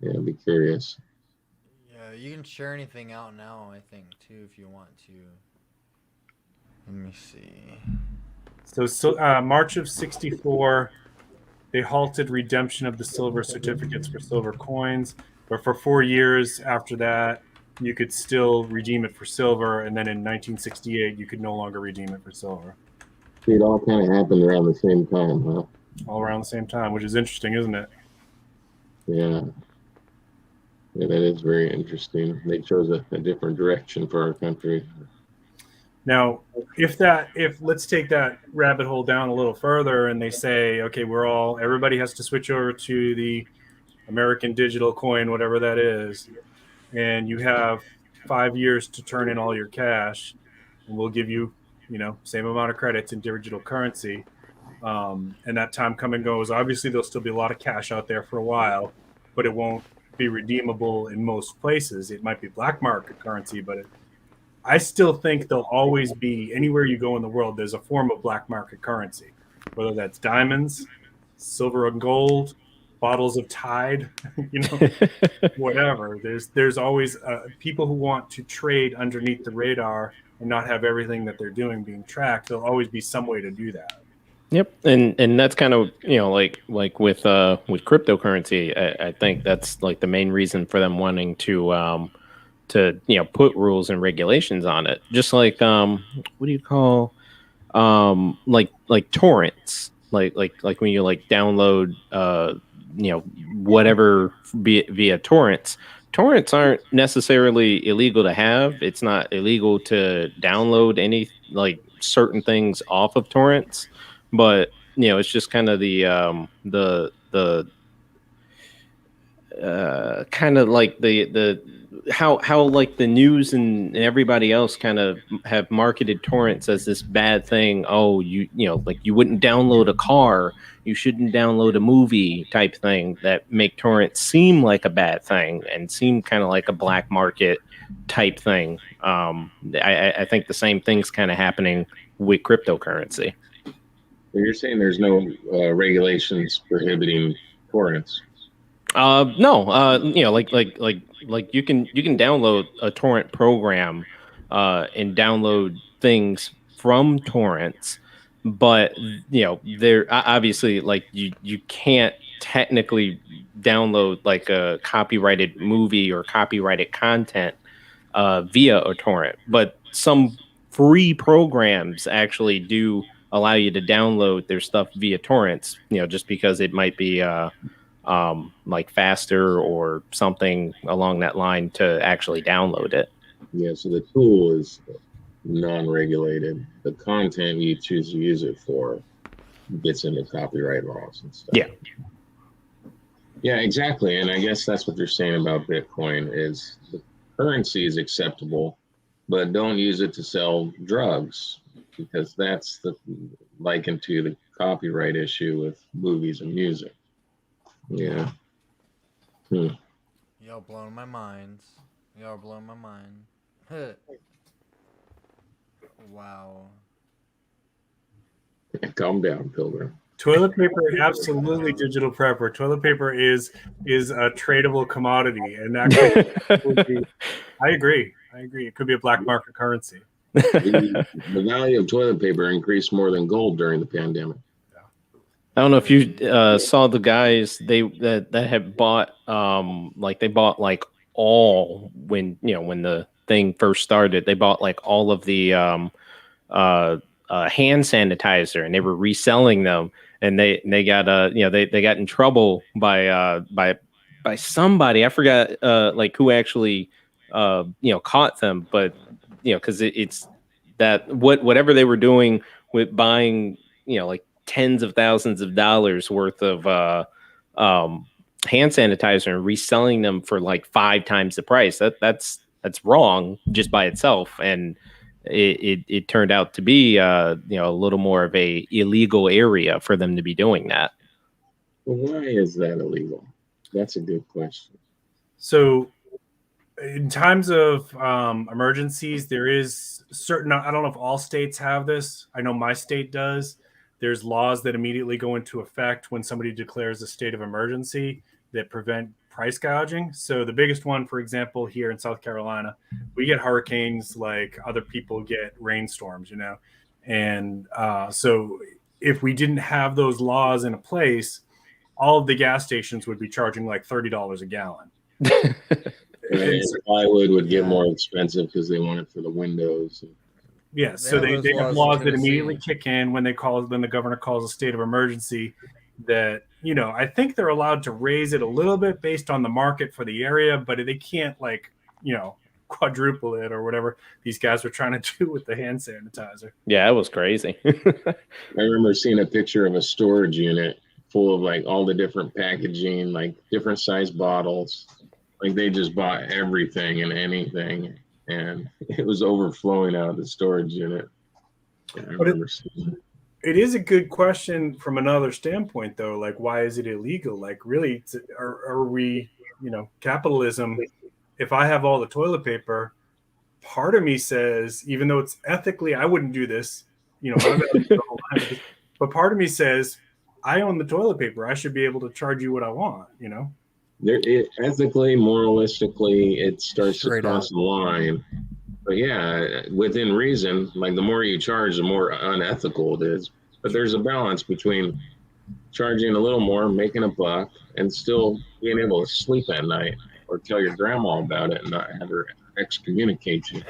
Yeah, I'd be curious. Yeah, you can share anything out now, I think, too, if you want to. Let me see. So March of 64, they halted redemption of the silver certificates for silver coins. But for 4 years after that, you could still redeem it for silver. And then in 1968, you could no longer redeem it for silver. See, it all kind of happened around the same time, huh? All around the same time, which is interesting, isn't it? Yeah. Yeah, that is very interesting. They chose a different direction for our country. Now, if let's take that rabbit hole down a little further and they say, okay, everybody has to switch over to the American digital coin, whatever that is, and you have 5 years to turn in all your cash, and we'll give you, same amount of credits in digital currency. And that time come and goes. Obviously, there'll still be a lot of cash out there for a while, but it won't be redeemable in most places. It might be black market currency, but I still think there'll always be, anywhere you go in the world, there's a form of black market currency, whether that's diamonds, silver and gold, bottles of Tide, whatever. There's always people who want to trade underneath the radar and not have everything that they're doing being tracked. There'll always be some way to do that. Yep, and that's kind of like with cryptocurrency. I think that's like the main reason for them wanting to put rules and regulations on it. Just like what do you call like torrents, like when you like download whatever via torrents. Torrents aren't necessarily illegal to have. It's not illegal to download any like certain things off of torrents. But it's just kind of the kind of like the how like the news and everybody else kind of have marketed torrents as this bad thing. Oh, you know, like you wouldn't download a car, you shouldn't download a movie type thing, that make torrents seem like a bad thing and seem kind of like a black market type thing. I think the same thing's kind of happening with cryptocurrency. You're saying there's no regulations prohibiting torrents? No, you know, like you can download a torrent program and download things from torrents, but you know, there obviously, like you can't technically download like a copyrighted movie or copyrighted content via a torrent, but some free programs actually do allow you to download their stuff via torrents, you know, just because it might be like faster or something along that line to actually download it. Yeah, so the tool is non-regulated. The content you choose to use it for gets into copyright laws and stuff. Yeah. Yeah, exactly. And I guess that's what they're saying about Bitcoin is the currency is acceptable, but don't use it to sell drugs, because that's the likened to the copyright issue with movies and music. Yeah. Y'all blowing my minds. Y'all blowing my mind. Wow. Calm down, Pilgrim. Toilet paper, absolutely digital prepper. Toilet paper is a tradable commodity, and actually, I agree. It could be a black market currency. The value of toilet paper increased more than gold during the pandemic. I don't know if you saw the guys that had bought like they bought like all when the thing first started, they bought like all of the hand sanitizer, and they were reselling them, and they got they got in trouble by somebody. I forgot like who actually caught them, but because it's that whatever they were doing with buying like tens of thousands of dollars worth of hand sanitizer and reselling them for like 5 times the price. That's wrong just by itself, and it turned out to be a little more of a illegal area for them to be doing that. Well, why is that illegal? That's a good question. So in times of emergencies, there is certain, I don't know if all states have this. I know my state does. There's laws that immediately go into effect when somebody declares a state of emergency that prevent price gouging. So the biggest one, for example, here in South Carolina, we get hurricanes like other people get rainstorms, and so if we didn't have those laws in place, all of the gas stations would be charging like $30 a gallon. And plywood would get more expensive because they want it for the windows. Yeah, so they have laws that immediately kick in when the governor calls a state of emergency. That I think they're allowed to raise it a little bit based on the market for the area, but they can't quadruple it or whatever these guys were trying to do with the hand sanitizer. Yeah, it was crazy. I remember seeing a picture of a storage unit full of like all the different packaging, like different size bottles. Like they just bought everything and anything, and it was overflowing out of the storage unit. Yeah, I remember seeing it. It is a good question from another standpoint, though. Like, why is it illegal? Like, really, are we, capitalism? If I have all the toilet paper, part of me says, even though it's ethically, I wouldn't do this, but part of me says, I own the toilet paper. I should be able to charge you what I want, Ethically, moralistically, it starts Straight to cross the line. But yeah, within reason, like the more you charge, the more unethical it is. But there's a balance between charging a little more, making a buck, and still being able to sleep at night or tell your grandma about it and not have her excommunicate you.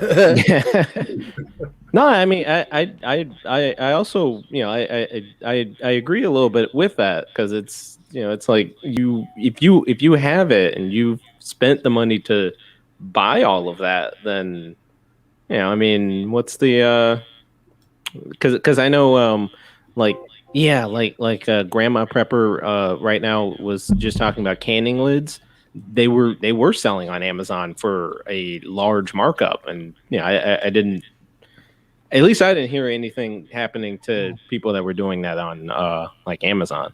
No, I mean, I also, I agree a little bit with that, because it's, it's like if you have it and you've spent the money to buy all of that, then I mean, what's the because I know like Grandma Prepper right now was just talking about canning lids, they were selling on Amazon for a large markup, and I didn't. At least I didn't hear anything happening to people that were doing that on like Amazon.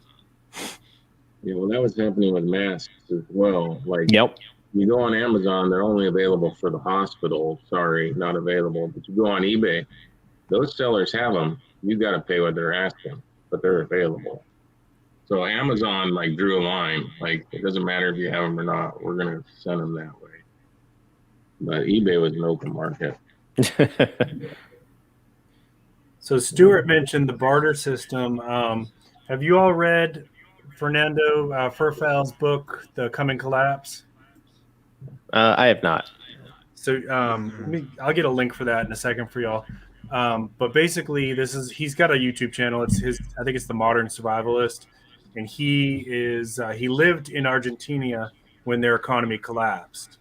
Yeah, well, that was happening with masks as well. Like, Yep. you go on Amazon, they're only available for the hospital. Sorry, not available. But you go on eBay, those sellers have them. You got to pay what they're asking, but they're available. So Amazon like drew a line. Like, it doesn't matter if you have them or not. We're gonna send them that way. But eBay was an open market. So Stuart mentioned the barter system. Have you all read Fernando Furfal's book, The Coming Collapse? I have not. So I'll get a link for that in a second for y'all. But basically, he's got a YouTube channel. It's his. I think it's The Modern Survivalist, and he lived in Argentina when their economy collapsed.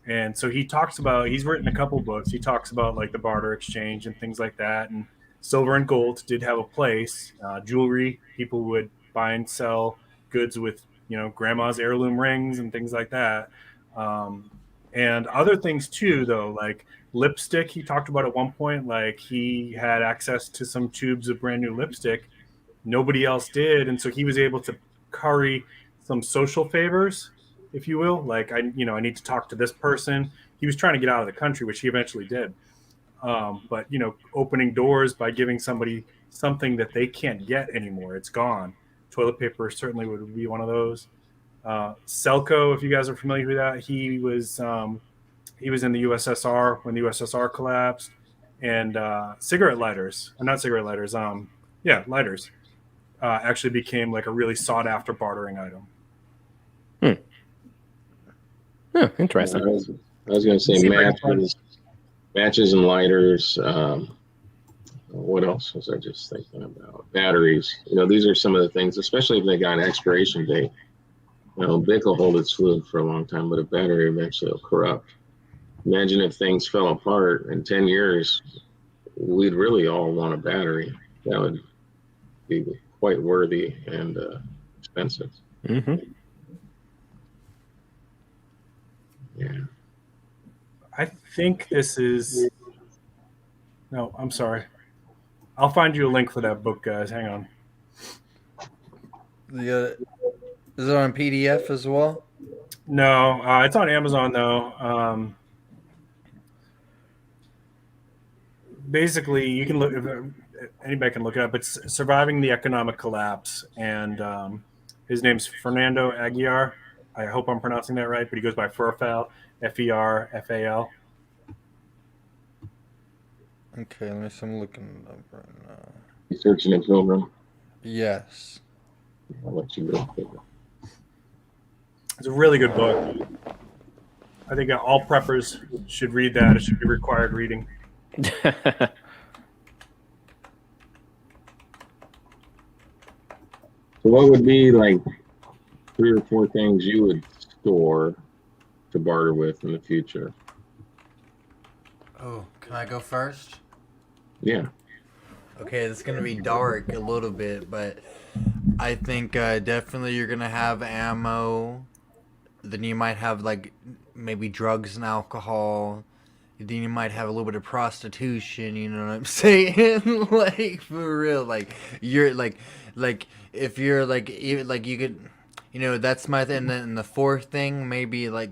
And so he's written a couple books. He talks about like the barter exchange and things like that. And silver and gold did have a place. Jewelry, people would buy and sell goods with, grandma's heirloom rings and things like that. And other things too, though, like lipstick. He talked about at one point, like he had access to some tubes of brand new lipstick. Nobody else did. And so he was able to curry some social favors, if you will. Like, I need to talk to this person. He was trying to get out of the country, which he eventually did. But, opening doors by giving somebody something that they can't get anymore. It's gone. Toilet paper certainly would be one of those. Selco, if you guys are familiar with that, he was in the USSR when the USSR collapsed. And cigarette lighters, not cigarette lighters, lighters, actually became like a really sought after bartering item. Oh, interesting. I was going to say matches and lighters. What else was I just thinking about? Batteries. These are some of the things, especially if they got an expiration date. Bic will hold its fluid for a long time, but a battery eventually will corrupt. Imagine if things fell apart in 10 years, we'd really all want a battery. That would be quite worthy and expensive. Mm-hmm. Yeah. I think this is. No, I'm sorry. I'll find you a link for that book, guys. Hang on. Is it on PDF as well? No, it's on Amazon though. Basically, you can look. Anybody can look it up. It's Surviving the Economic Collapse, and his name's Fernando Aguiar. I hope I'm pronouncing that right, but he goes by Furfal, Ferfal. Okay, let me see. I'm looking it up right now. You searching in Pilgrim? Yes. I'll let you go. It's a really good book. I think all preppers should read that. It should be required reading. So what would be like 3 or 4 things you would store to barter with in the future? Oh, can I go first? Yeah. Okay, it's gonna be dark a little bit, but I think definitely you're gonna have ammo. Then you might have like maybe drugs and alcohol. Then you might have a little bit of prostitution. You know what I'm saying? Like for real. Like you're like if you're like you could, that's my thing. And then the fourth thing, maybe like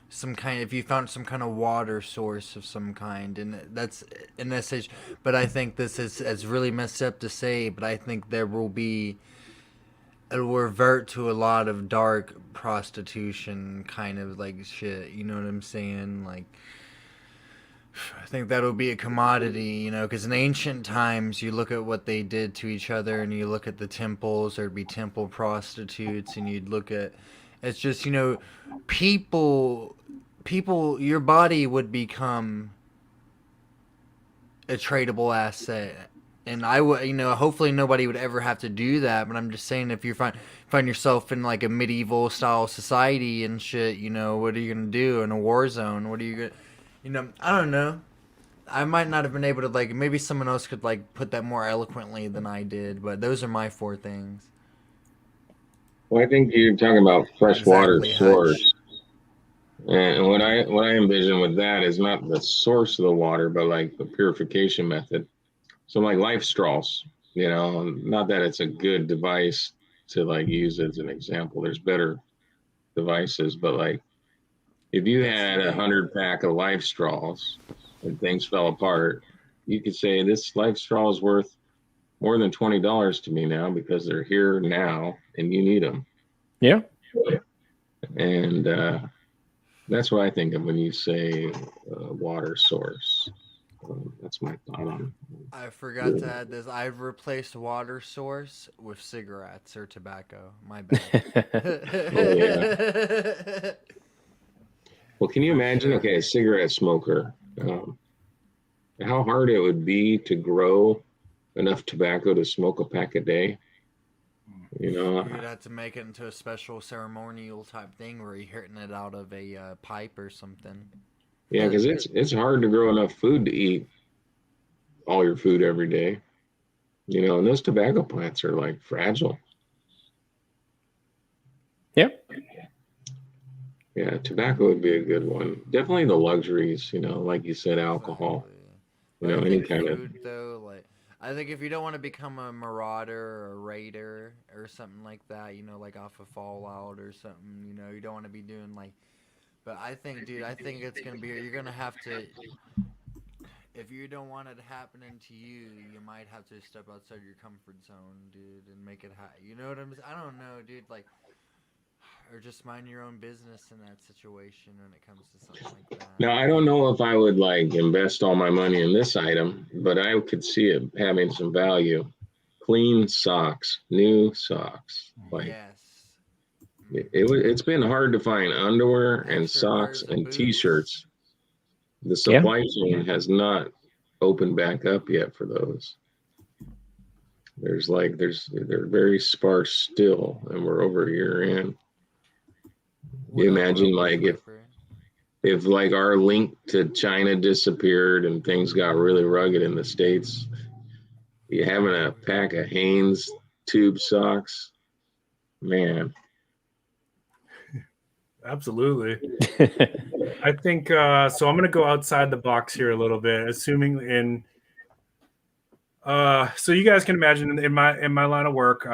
some kind. If you found some kind of water source of some kind, and that's an message. But I think this is really messed up to say. But I think there will be. It'll revert to a lot of dark prostitution kind of like shit. You know what I'm saying? Like, I think that'll be a commodity, because in ancient times, you look at what they did to each other, and you look at the temples, there'd be temple prostitutes, and you'd look at, it's just, people, your body would become a tradable asset. And I would, hopefully nobody would ever have to do that. But I'm just saying, if you find yourself in like a medieval style society and shit, what are you gonna do in a war zone? What are you gonna, I don't know. I might not have been able to maybe someone else could put that more eloquently than I did. But those are my 4 things. Well, I think you're talking about freshwater Exactly, source. And what I envision with that is not the source of the water, but like the purification method. So like life straws, not that it's a good device to like use as an example. There's better devices, but like if you had 100 pack of life straws and things fell apart, you could say this life straw is worth more than $20 to me now because they're here now and you need them. Yeah. And that's what I think of when you say water source. That's my thought on it. I forgot to add this. I've replaced water source with cigarettes or tobacco. My bad. Well, can you imagine? Okay, a cigarette smoker. How hard it would be to grow enough tobacco to smoke a pack a day. You'd have to make it into a special ceremonial type thing where you're hitting it out of a pipe or something. Yeah, because it's hard to grow enough food to eat all your food every day. And those tobacco plants are like fragile. Yep. Yeah, tobacco would be a good one. Definitely the luxuries, like you said, alcohol. Exactly. Any kind food, though, like I think if you don't want to become a marauder or a raider or something like that, like off of Fallout or something, you don't want to be doing like. But I think, dude, it's gonna be. You're gonna have to. If you don't want it happening to you, you might have to step outside your comfort zone, dude, and make it happen. You know what I'm saying? I don't know, dude. Like, or just mind your own business in that situation when it comes to something like that. Now, I don't know if I would like invest all my money in this item, but I could see it having some value. Clean socks, new socks. Like, yes. It's been hard to find underwear and socks and T-shirts. The supply chain has not opened back up yet for those. They're very sparse still, and we're over a year in. You imagine like if like our link to China disappeared and things got really rugged in the States, you having a pack of Hanes tube socks, man. Absolutely. I think so. I'm going to go outside the box here a little bit, assuming so you guys can imagine in my line of work,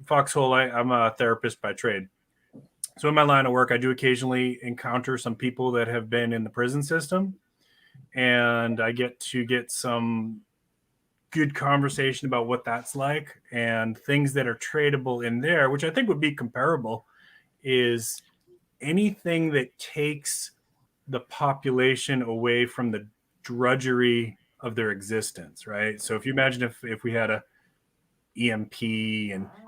Foxhole, I'm a therapist by trade. So in my line of work, I do occasionally encounter some people that have been in the prison system, and I get some good conversation about what that's like and things that are tradable in there, which I think would be comparable, is anything that takes the population away from the drudgery of their existence, right? So if you imagine if we had a EMP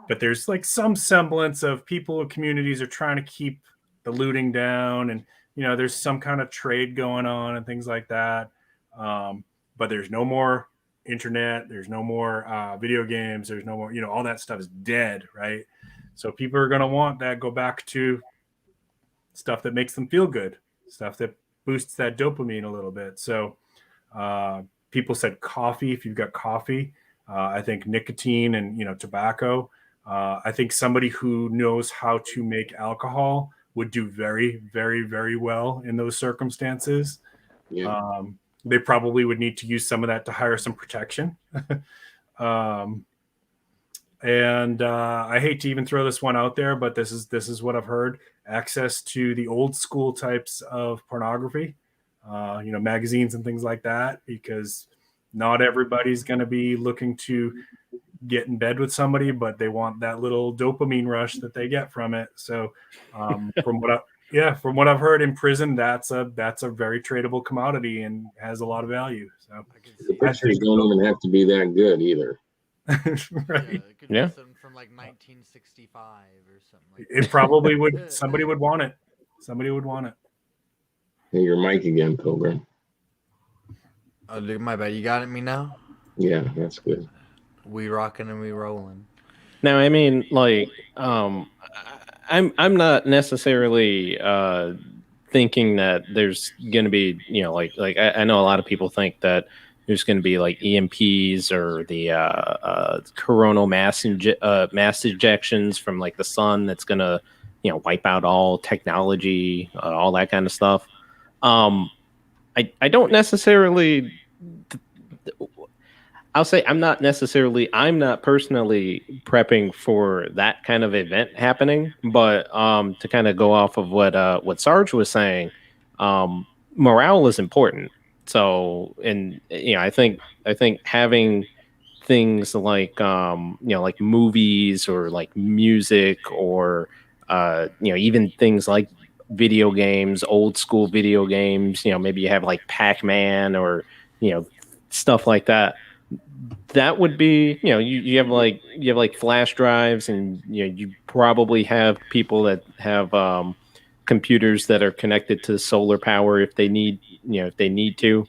but there's like some semblance of people or communities are trying to keep the looting down, and there's some kind of trade going on and things like that, but there's no more internet, there's no more video games, there's no more, all that stuff is dead, right? So people are going to want that, go back to stuff that makes them feel good, stuff that boosts that dopamine a little bit. So people said coffee. If you've got coffee, I think nicotine and tobacco. I think somebody who knows how to make alcohol would do very, very, very well in those circumstances. Yeah. They probably would need to use some of that to hire some protection. And I hate to even throw this one out there, but this is what I've heard: access to the old school types of pornography, magazines and things like that, because not everybody's going to be looking to get in bed with somebody, but they want that little dopamine rush that they get from it. So from what I've heard in prison, that's a very tradable commodity and has a lot of value. So the pictures don't even have to be that good either. Right. Yeah. From like 1965 or something like that. It probably would. Somebody would want it. Hey, your mic again, Pilgrim. Oh, dude, my bad. You got me now? Yeah, that's good. We rocking and we rolling. Now, I mean, like, I'm not necessarily thinking that there's going to be, like I know a lot of people think that there's going to be like EMPs or the coronal mass ejections from like the sun that's going to, wipe out all technology, all that kind of stuff. I don't necessarily. I'll say I'm not personally prepping for that kind of event happening, but to kind of go off of what Sarge was saying, morale is important. So, and I think having things like like movies or like music or even things like video games, old school video games, maybe you have like Pac-Man or stuff like that. That would be, you have like flash drives, and you probably have people that have computers that are connected to solar power if they need to.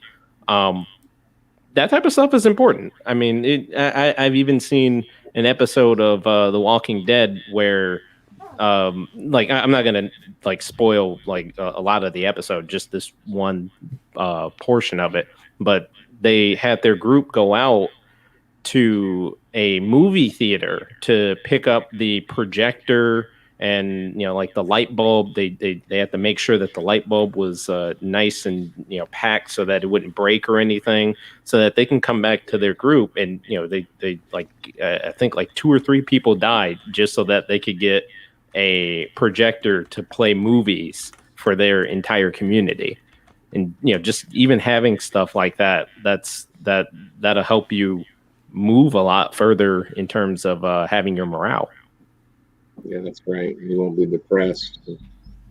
That type of stuff is important. I mean, I've even seen an episode of The Walking Dead where like I'm not gonna like spoil like a lot of the episode, just this one portion of it, but they had their group go out to a movie theater to pick up the projector and like the light bulb. They had to make sure that the light bulb was nice and packed so that it wouldn't break or anything, so that they can come back to their group. And they like I think like 2 or 3 people died just so that they could get a projector to play movies for their entire community. And just even having stuff like that'll help you move a lot further in terms of having your morale. Yeah, that's right. You won't be depressed.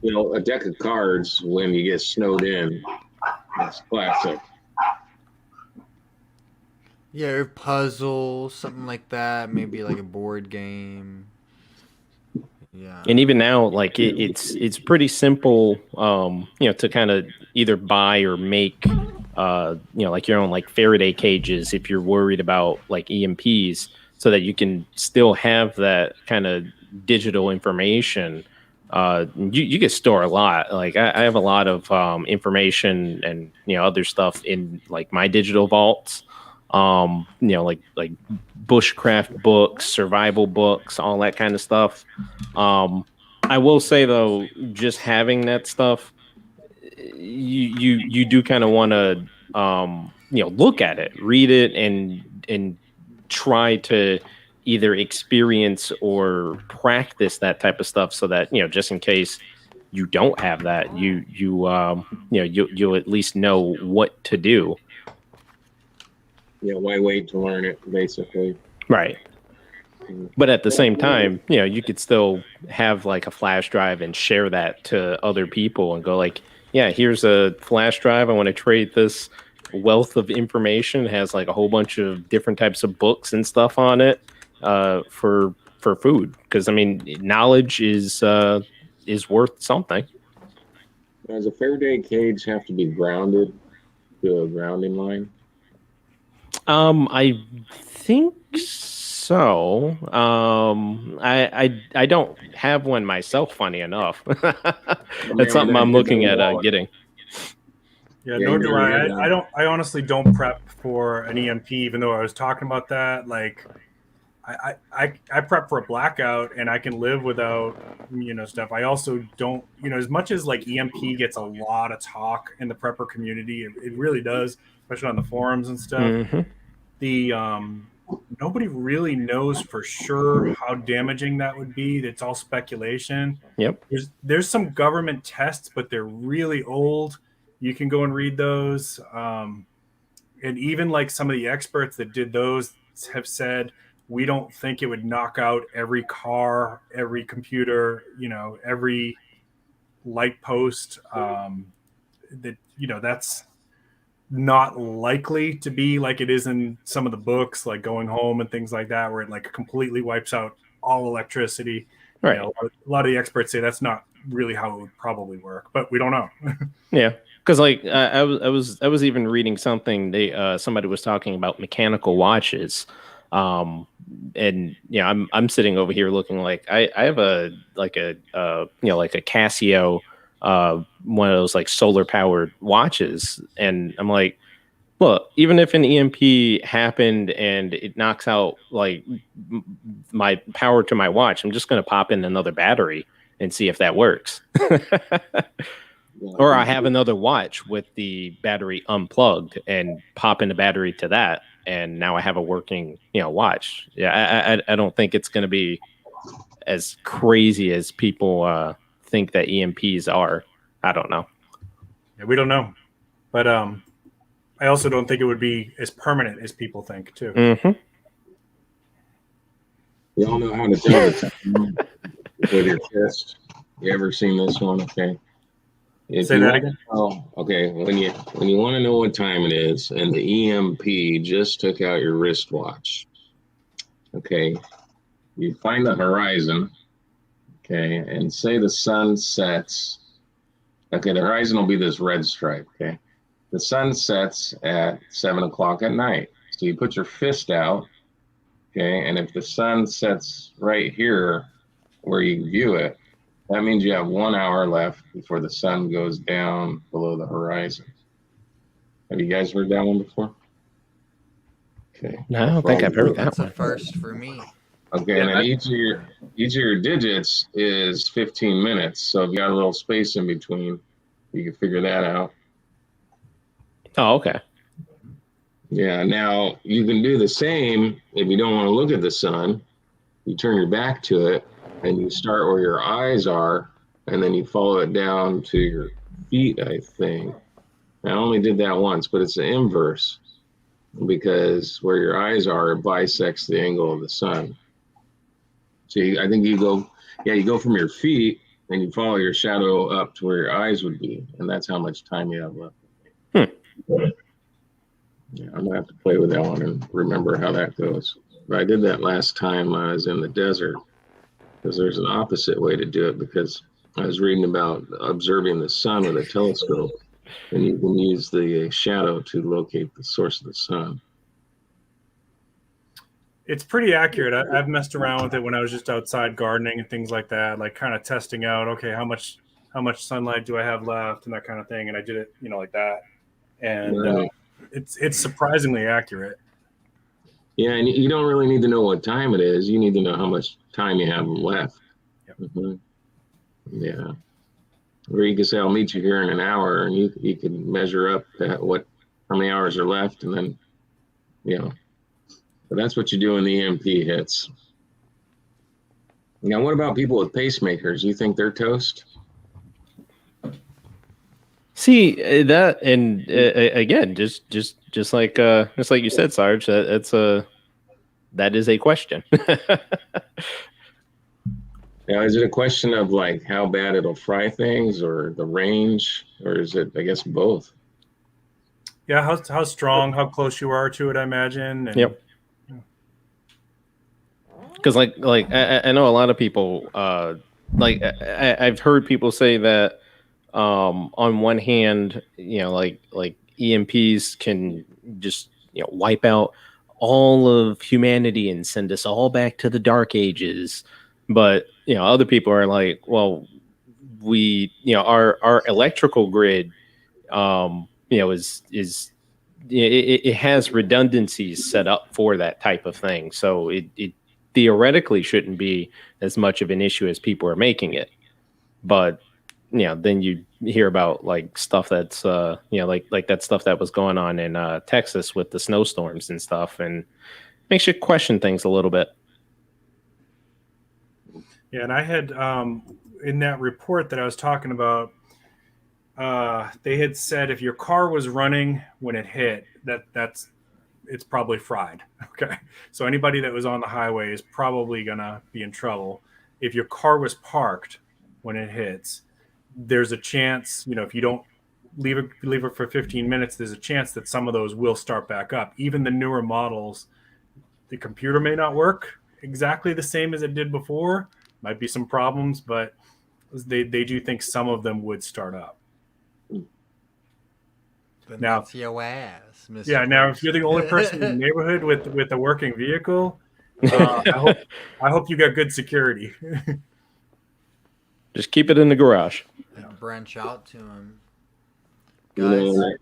A deck of cards when you get snowed in. That's classic. Yeah, or puzzle, something like that. Maybe like a board game. Yeah. And even now, like it's pretty simple, to kind of either buy or make, like your own like Faraday cages if you're worried about like EMPs, so that you can still have that kind of digital information. You can store a lot. Like I have a lot of information and other stuff in like my digital vaults. Like bushcraft books, survival books, all that kind of stuff. I will say though, just having that stuff, you do kind of want to look at it, read it, and try to either experience or practice that type of stuff, so that just in case you don't have that, you'll at least know what to do. Yeah, why wait to learn it, basically. Right. But at the same time, you could still have like a flash drive and share that to other people and go like, yeah, here's a flash drive. I want to trade this wealth of information. It has like a whole bunch of different types of books and stuff on it for food. Because I mean, knowledge is worth something. Does a Faraday cage have to be grounded to a grounding line? I think so. I don't have one myself, funny enough. That's something I'm looking at getting. Yeah, nor do I. I honestly don't prep for an EMP, even though I was talking about that. Like, I prep for a blackout, and I can live without stuff. I also don't, as much as like EMP gets a lot of talk in the prepper community, it really does, especially on the forums and stuff. Mm-hmm. The nobody really knows for sure how damaging that would be. It's all speculation. Yep. There's some government tests, but they're really old. You can go and read those. And even like some of the experts that did those have said, we don't think it would knock out every car, every computer, every light post. That's not likely to be like it is in some of the books, like Going Home and things like that, where it like completely wipes out all electricity. Right. A lot of the experts say that's not really how it would probably work, but we don't know. Yeah, because like I was even reading something. Somebody was talking about mechanical watches, and I'm sitting over here looking like I have a Casio. One of those like solar powered watches, and I'm like, well, even if an EMP happened and it knocks out like my power to my watch, I'm just going to pop in another battery and see if that works. Or I have another watch with the battery unplugged and pop in the battery to that, and now I have a working, watch. Yeah, I don't think it's going to be as crazy as people think that EMPs are. I don't know. Yeah, we don't know, but I also don't think it would be as permanent as people think too. Mm-hmm. You all know how to tell the time with your chest. You ever seen this one? Okay. Say that again. Okay. When you want to know what time it is, and the EMP just took out your wristwatch. Okay. You find the horizon. Okay, and say the sun sets. Okay, the horizon will be this red stripe. Okay, the sun sets at 7 o'clock at night. So you put your fist out. Okay, and if the sun sets right here where you view it, that means you have 1 hour left before the sun goes down below the horizon. Have you guys heard that one before? Okay. No, I don't think I've heard that That's one. a first for me. Okay, and then each of your digits is 15 minutes. So if you got a little space in between, you can figure that out. Oh, okay. Yeah, now you can do the same if you don't want to look at the sun. You turn your back to it and you start where your eyes are, and then you follow it down to your feet, I think. I only did that once, but it's the inverse because where your eyes are, it bisects the angle of the sun. So I think you go from your feet and you follow your shadow up to where your eyes would be, and that's how much time you have left. Yeah, I'm gonna have to play with that one and remember how that goes. But I did that last time I was in the desert, because there's an opposite way to do it, because I was reading about observing the sun with a telescope, and you can use the shadow to locate the source of the sun. It's pretty accurate. I've messed around with it when I was just outside gardening and things like that, like kind of testing out, okay, how much sunlight do I have left and that kind of thing. And I did it, like that. And Right. It's surprisingly accurate. Yeah, and you don't really need to know what time it is. You need to know how much time you have left. Yep. Yeah. Or you can say, I'll meet you here in an hour, and you can measure up how many hours are left, and then, But that's what you do when the EMP hits. Now, what about people with pacemakers? You think they're toast? See that, and again, just like you said, Sarge, that is a question. Now, is it a question of like how bad it'll fry things, or the range, or is it, I guess, both? Yeah, how strong, how close you are to it, I imagine. And, Yep. Because like I know a lot of people I've heard people say that on one hand, like EMPs can just wipe out all of humanity and send us all back to the dark ages, but other people are like, well, we our electrical grid is it has redundancies set up for that type of thing, so it theoretically shouldn't be as much of an issue as people are making it. But then you hear about like stuff that's like that stuff that was going on in Texas with the snowstorms and stuff, and makes you question things a little bit. Yeah, and I had in that report that I was talking about, they had said if your car was running when it hit, it's probably fried. Okay, so anybody that was on the highway is probably gonna be in trouble. If your car was parked when it hits, there's a chance, if you don't leave it for 15 minutes, there's a chance that some of those will start back up. Even the newer models, the computer may not work exactly the same as it did before. Might be some problems, but they do think some of them would start up. Then Now, that's your ass, Mr. Yeah, now Post. if you're the only person in the neighborhood with a working vehicle, I hope you got good security. Just keep it in the garage. Branch out to him. You Guys, know,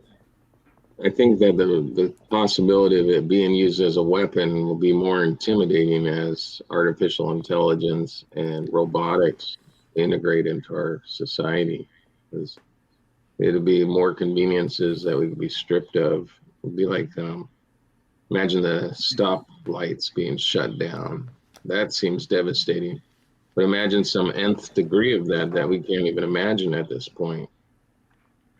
I think that the possibility of it being used as a weapon will be more intimidating as artificial intelligence and robotics integrate into our society. Because it'll be more conveniences that we could be stripped of. It'd be like, imagine the stop lights being shut down. That seems devastating. But imagine some nth degree of that we can't even imagine at this point.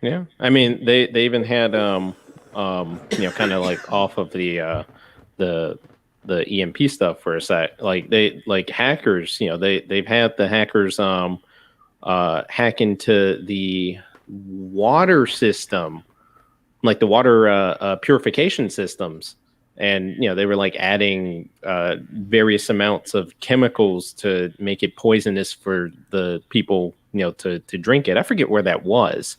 Yeah, I mean they even had kind of like off of the EMP stuff for a sec. Like hackers, they've had the hackers hack into the water system, like the water purification systems, and they were like adding various amounts of chemicals to make it poisonous for the people to drink it. I forget where that was.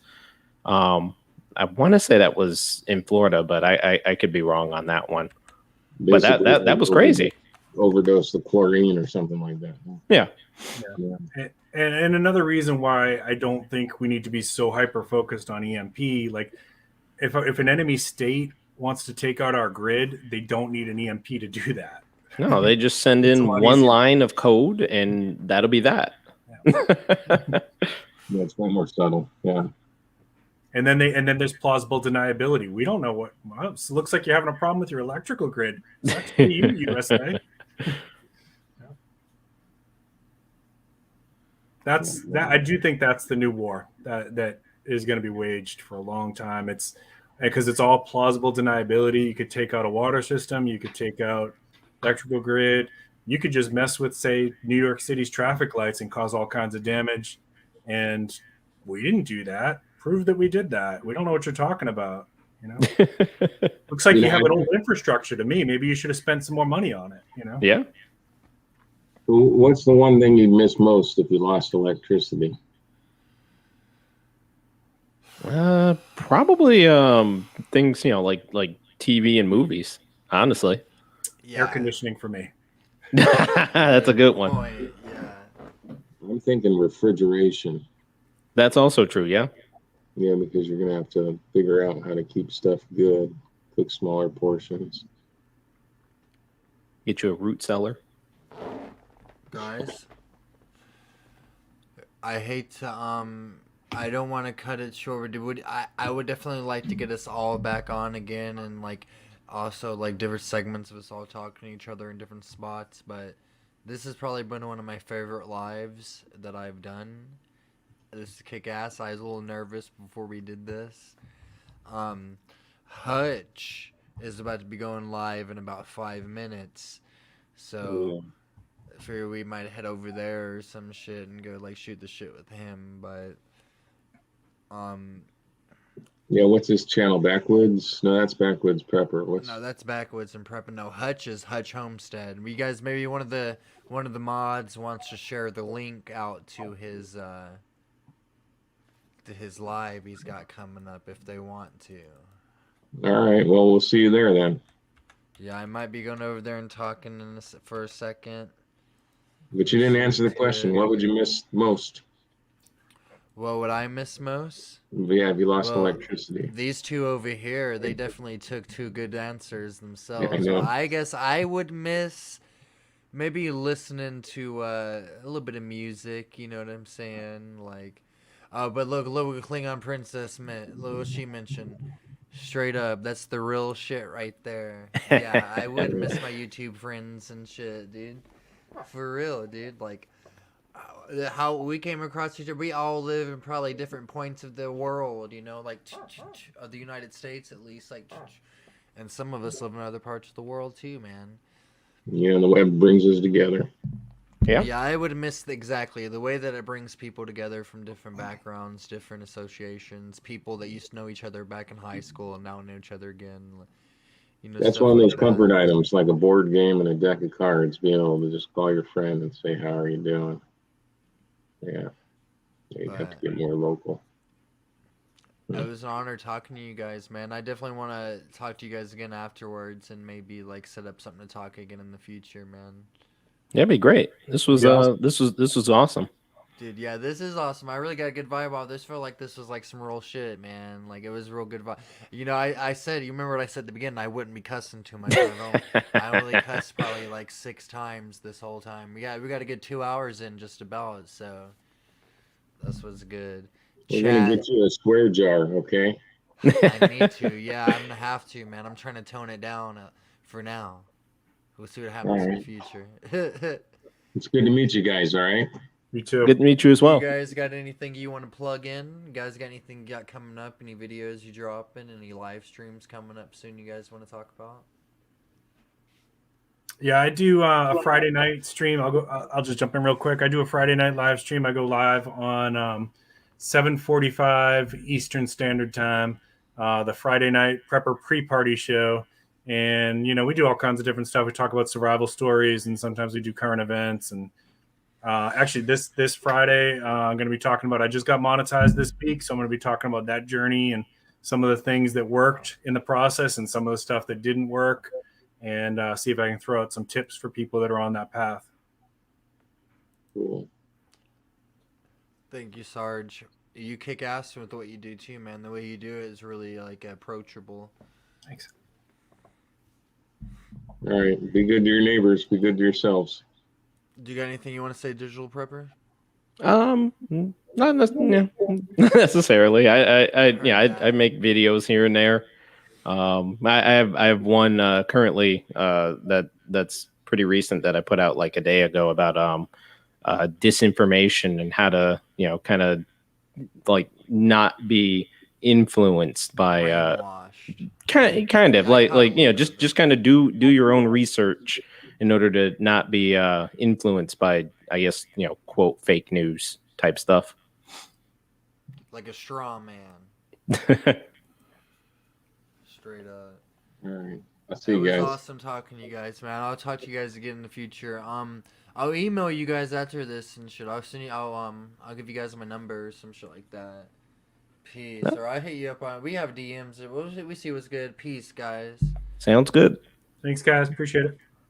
I want to say that was in Florida, but I could be wrong on that one. Basically, but that was crazy. Overdose of chlorine or something like that. Yeah. And another reason why I don't think we need to be so hyper focused on EMP, like if an enemy state wants to take out our grid, they don't need an EMP to do that. No, they just send in one line of code, and that'll be that. Yeah, it's way more subtle. Yeah. And then there's plausible deniability. We don't know what. Well, it looks like you're having a problem with your electrical grid. That's for you, USA. That's that. I do think that's the new war that is going to be waged for a long time. It's because it's all plausible deniability. You could take out a water system. You could take out electrical grid. You could just mess with, say, New York City's traffic lights and cause all kinds of damage. And we didn't do that. Prove that we did that. We don't know what you're talking about. Looks like you have an old infrastructure to me. Maybe you should have spent some more money on it. Yeah. What's the one thing you'd miss most if you lost electricity? Probably things like TV and movies. Honestly, air conditioning for me. That's a good one. Yeah. I'm thinking refrigeration. That's also true. Yeah. Yeah, because you're gonna have to figure out how to keep stuff good, cook smaller portions. Get you a root cellar. Guys, I hate to I don't want to cut it short, but I would definitely like to get us all back on again, and also different segments of us all talking to each other in different spots. But this has probably been one of my favorite lives that I've done. This is kick ass. I was a little nervous before we did this. Hutch is about to be going live in about 5 minutes, so I figure we might head over there or some shit and go shoot the shit with him. But yeah, what's his channel? Backwoods? No, that's Backwoods Prepper. No, that's Backwoods and Prepper. No, Hutch is Hutch Homestead. You guys, maybe one of the mods wants to share the link out to his live he's got coming up if they want to. All right, well, we'll see you there then. Yeah, I might be going over there and talking for a second. But you didn't answer the question. What would you miss most? What would I miss most? Yeah, if you lost electricity. These two over here, they definitely took two good answers themselves. I know. So I guess I would miss maybe listening to a little bit of music, you know what I'm saying? But look what Klingon Princess meant. Look what she mentioned. Straight up, that's the real shit right there. Yeah, I would miss my YouTube friends and shit, dude. For real, dude. How we came across each other. We all live in probably different points of the world, of the United States at least. And some of us live in other parts of the world too, man. Yeah, and the web brings us together. Yeah, I would miss exactly the way that it brings people together from different backgrounds, different associations, people that used to know each other back in high school and now know each other again. That's one of those comfort items, like a board game and a deck of cards, being able to just call your friend and say, how are you doing? Yeah. You have to get more local. It was an honor talking to you guys, man. I definitely want to talk to you guys again afterwards and maybe set up something to talk again in the future, man. That'd be great. This was awesome. Dude, yeah, this is awesome. I really got a good vibe off this. Felt like this was some real shit, man. It was a real good vibe. I said, you remember what I said at the beginning? I wouldn't be cussing too much. I only cussed probably 6 times this whole time. We got a good 2 hours in just about, so That's what's good. We're gonna Chat. get you a swear jar, okay? I need to. Yeah, I'm gonna have to, man. I'm trying to tone it down for now. We'll see what happens in the Alright. future. It's good to meet you guys, all right? You too. Good to meet you as well. You guys got anything you want to plug in? You guys got anything you got coming up? Any videos you dropping? Any live streams coming up soon? You guys want to talk about? Yeah, I do a Friday night stream. I'll just jump in real quick. I do a Friday night live stream. I go live on 7:45 Eastern Standard Time. The Friday night prepper pre-party show, and we do all kinds of different stuff. We talk about survival stories, and sometimes we do current events. And actually, this Friday, I'm going to be talking about. I just got monetized this week, so I'm going to be talking about that journey and some of the things that worked in the process, and some of the stuff that didn't work. And see if I can throw out some tips for people that are on that path. Cool. Thank you, Sarge. You kick ass with what you do too, man. The way you do it is really like approachable. Thanks. All right. Be good to your neighbors. Be good to yourselves. Do you got anything you want to say, Digital Prepper? Not necessarily. I make videos here and there. I have one currently that's pretty recent that I put out like a day ago about disinformation and how to kind of like not be influenced by kind of like just kind of do your own research in order to not be influenced by, I guess, quote, fake news type stuff. Like a straw man. Straight up. All right. I'll see It you was guys. awesome talking to you guys, man. I'll talk to you guys again in the future. I'll email you guys after this and shit. I'll send you. I'll give you guys my number or some shit like that. Peace. Or I'll hit you up on. We have DMs. We see what's good. Peace, guys. Sounds good. Thanks, guys. Appreciate it.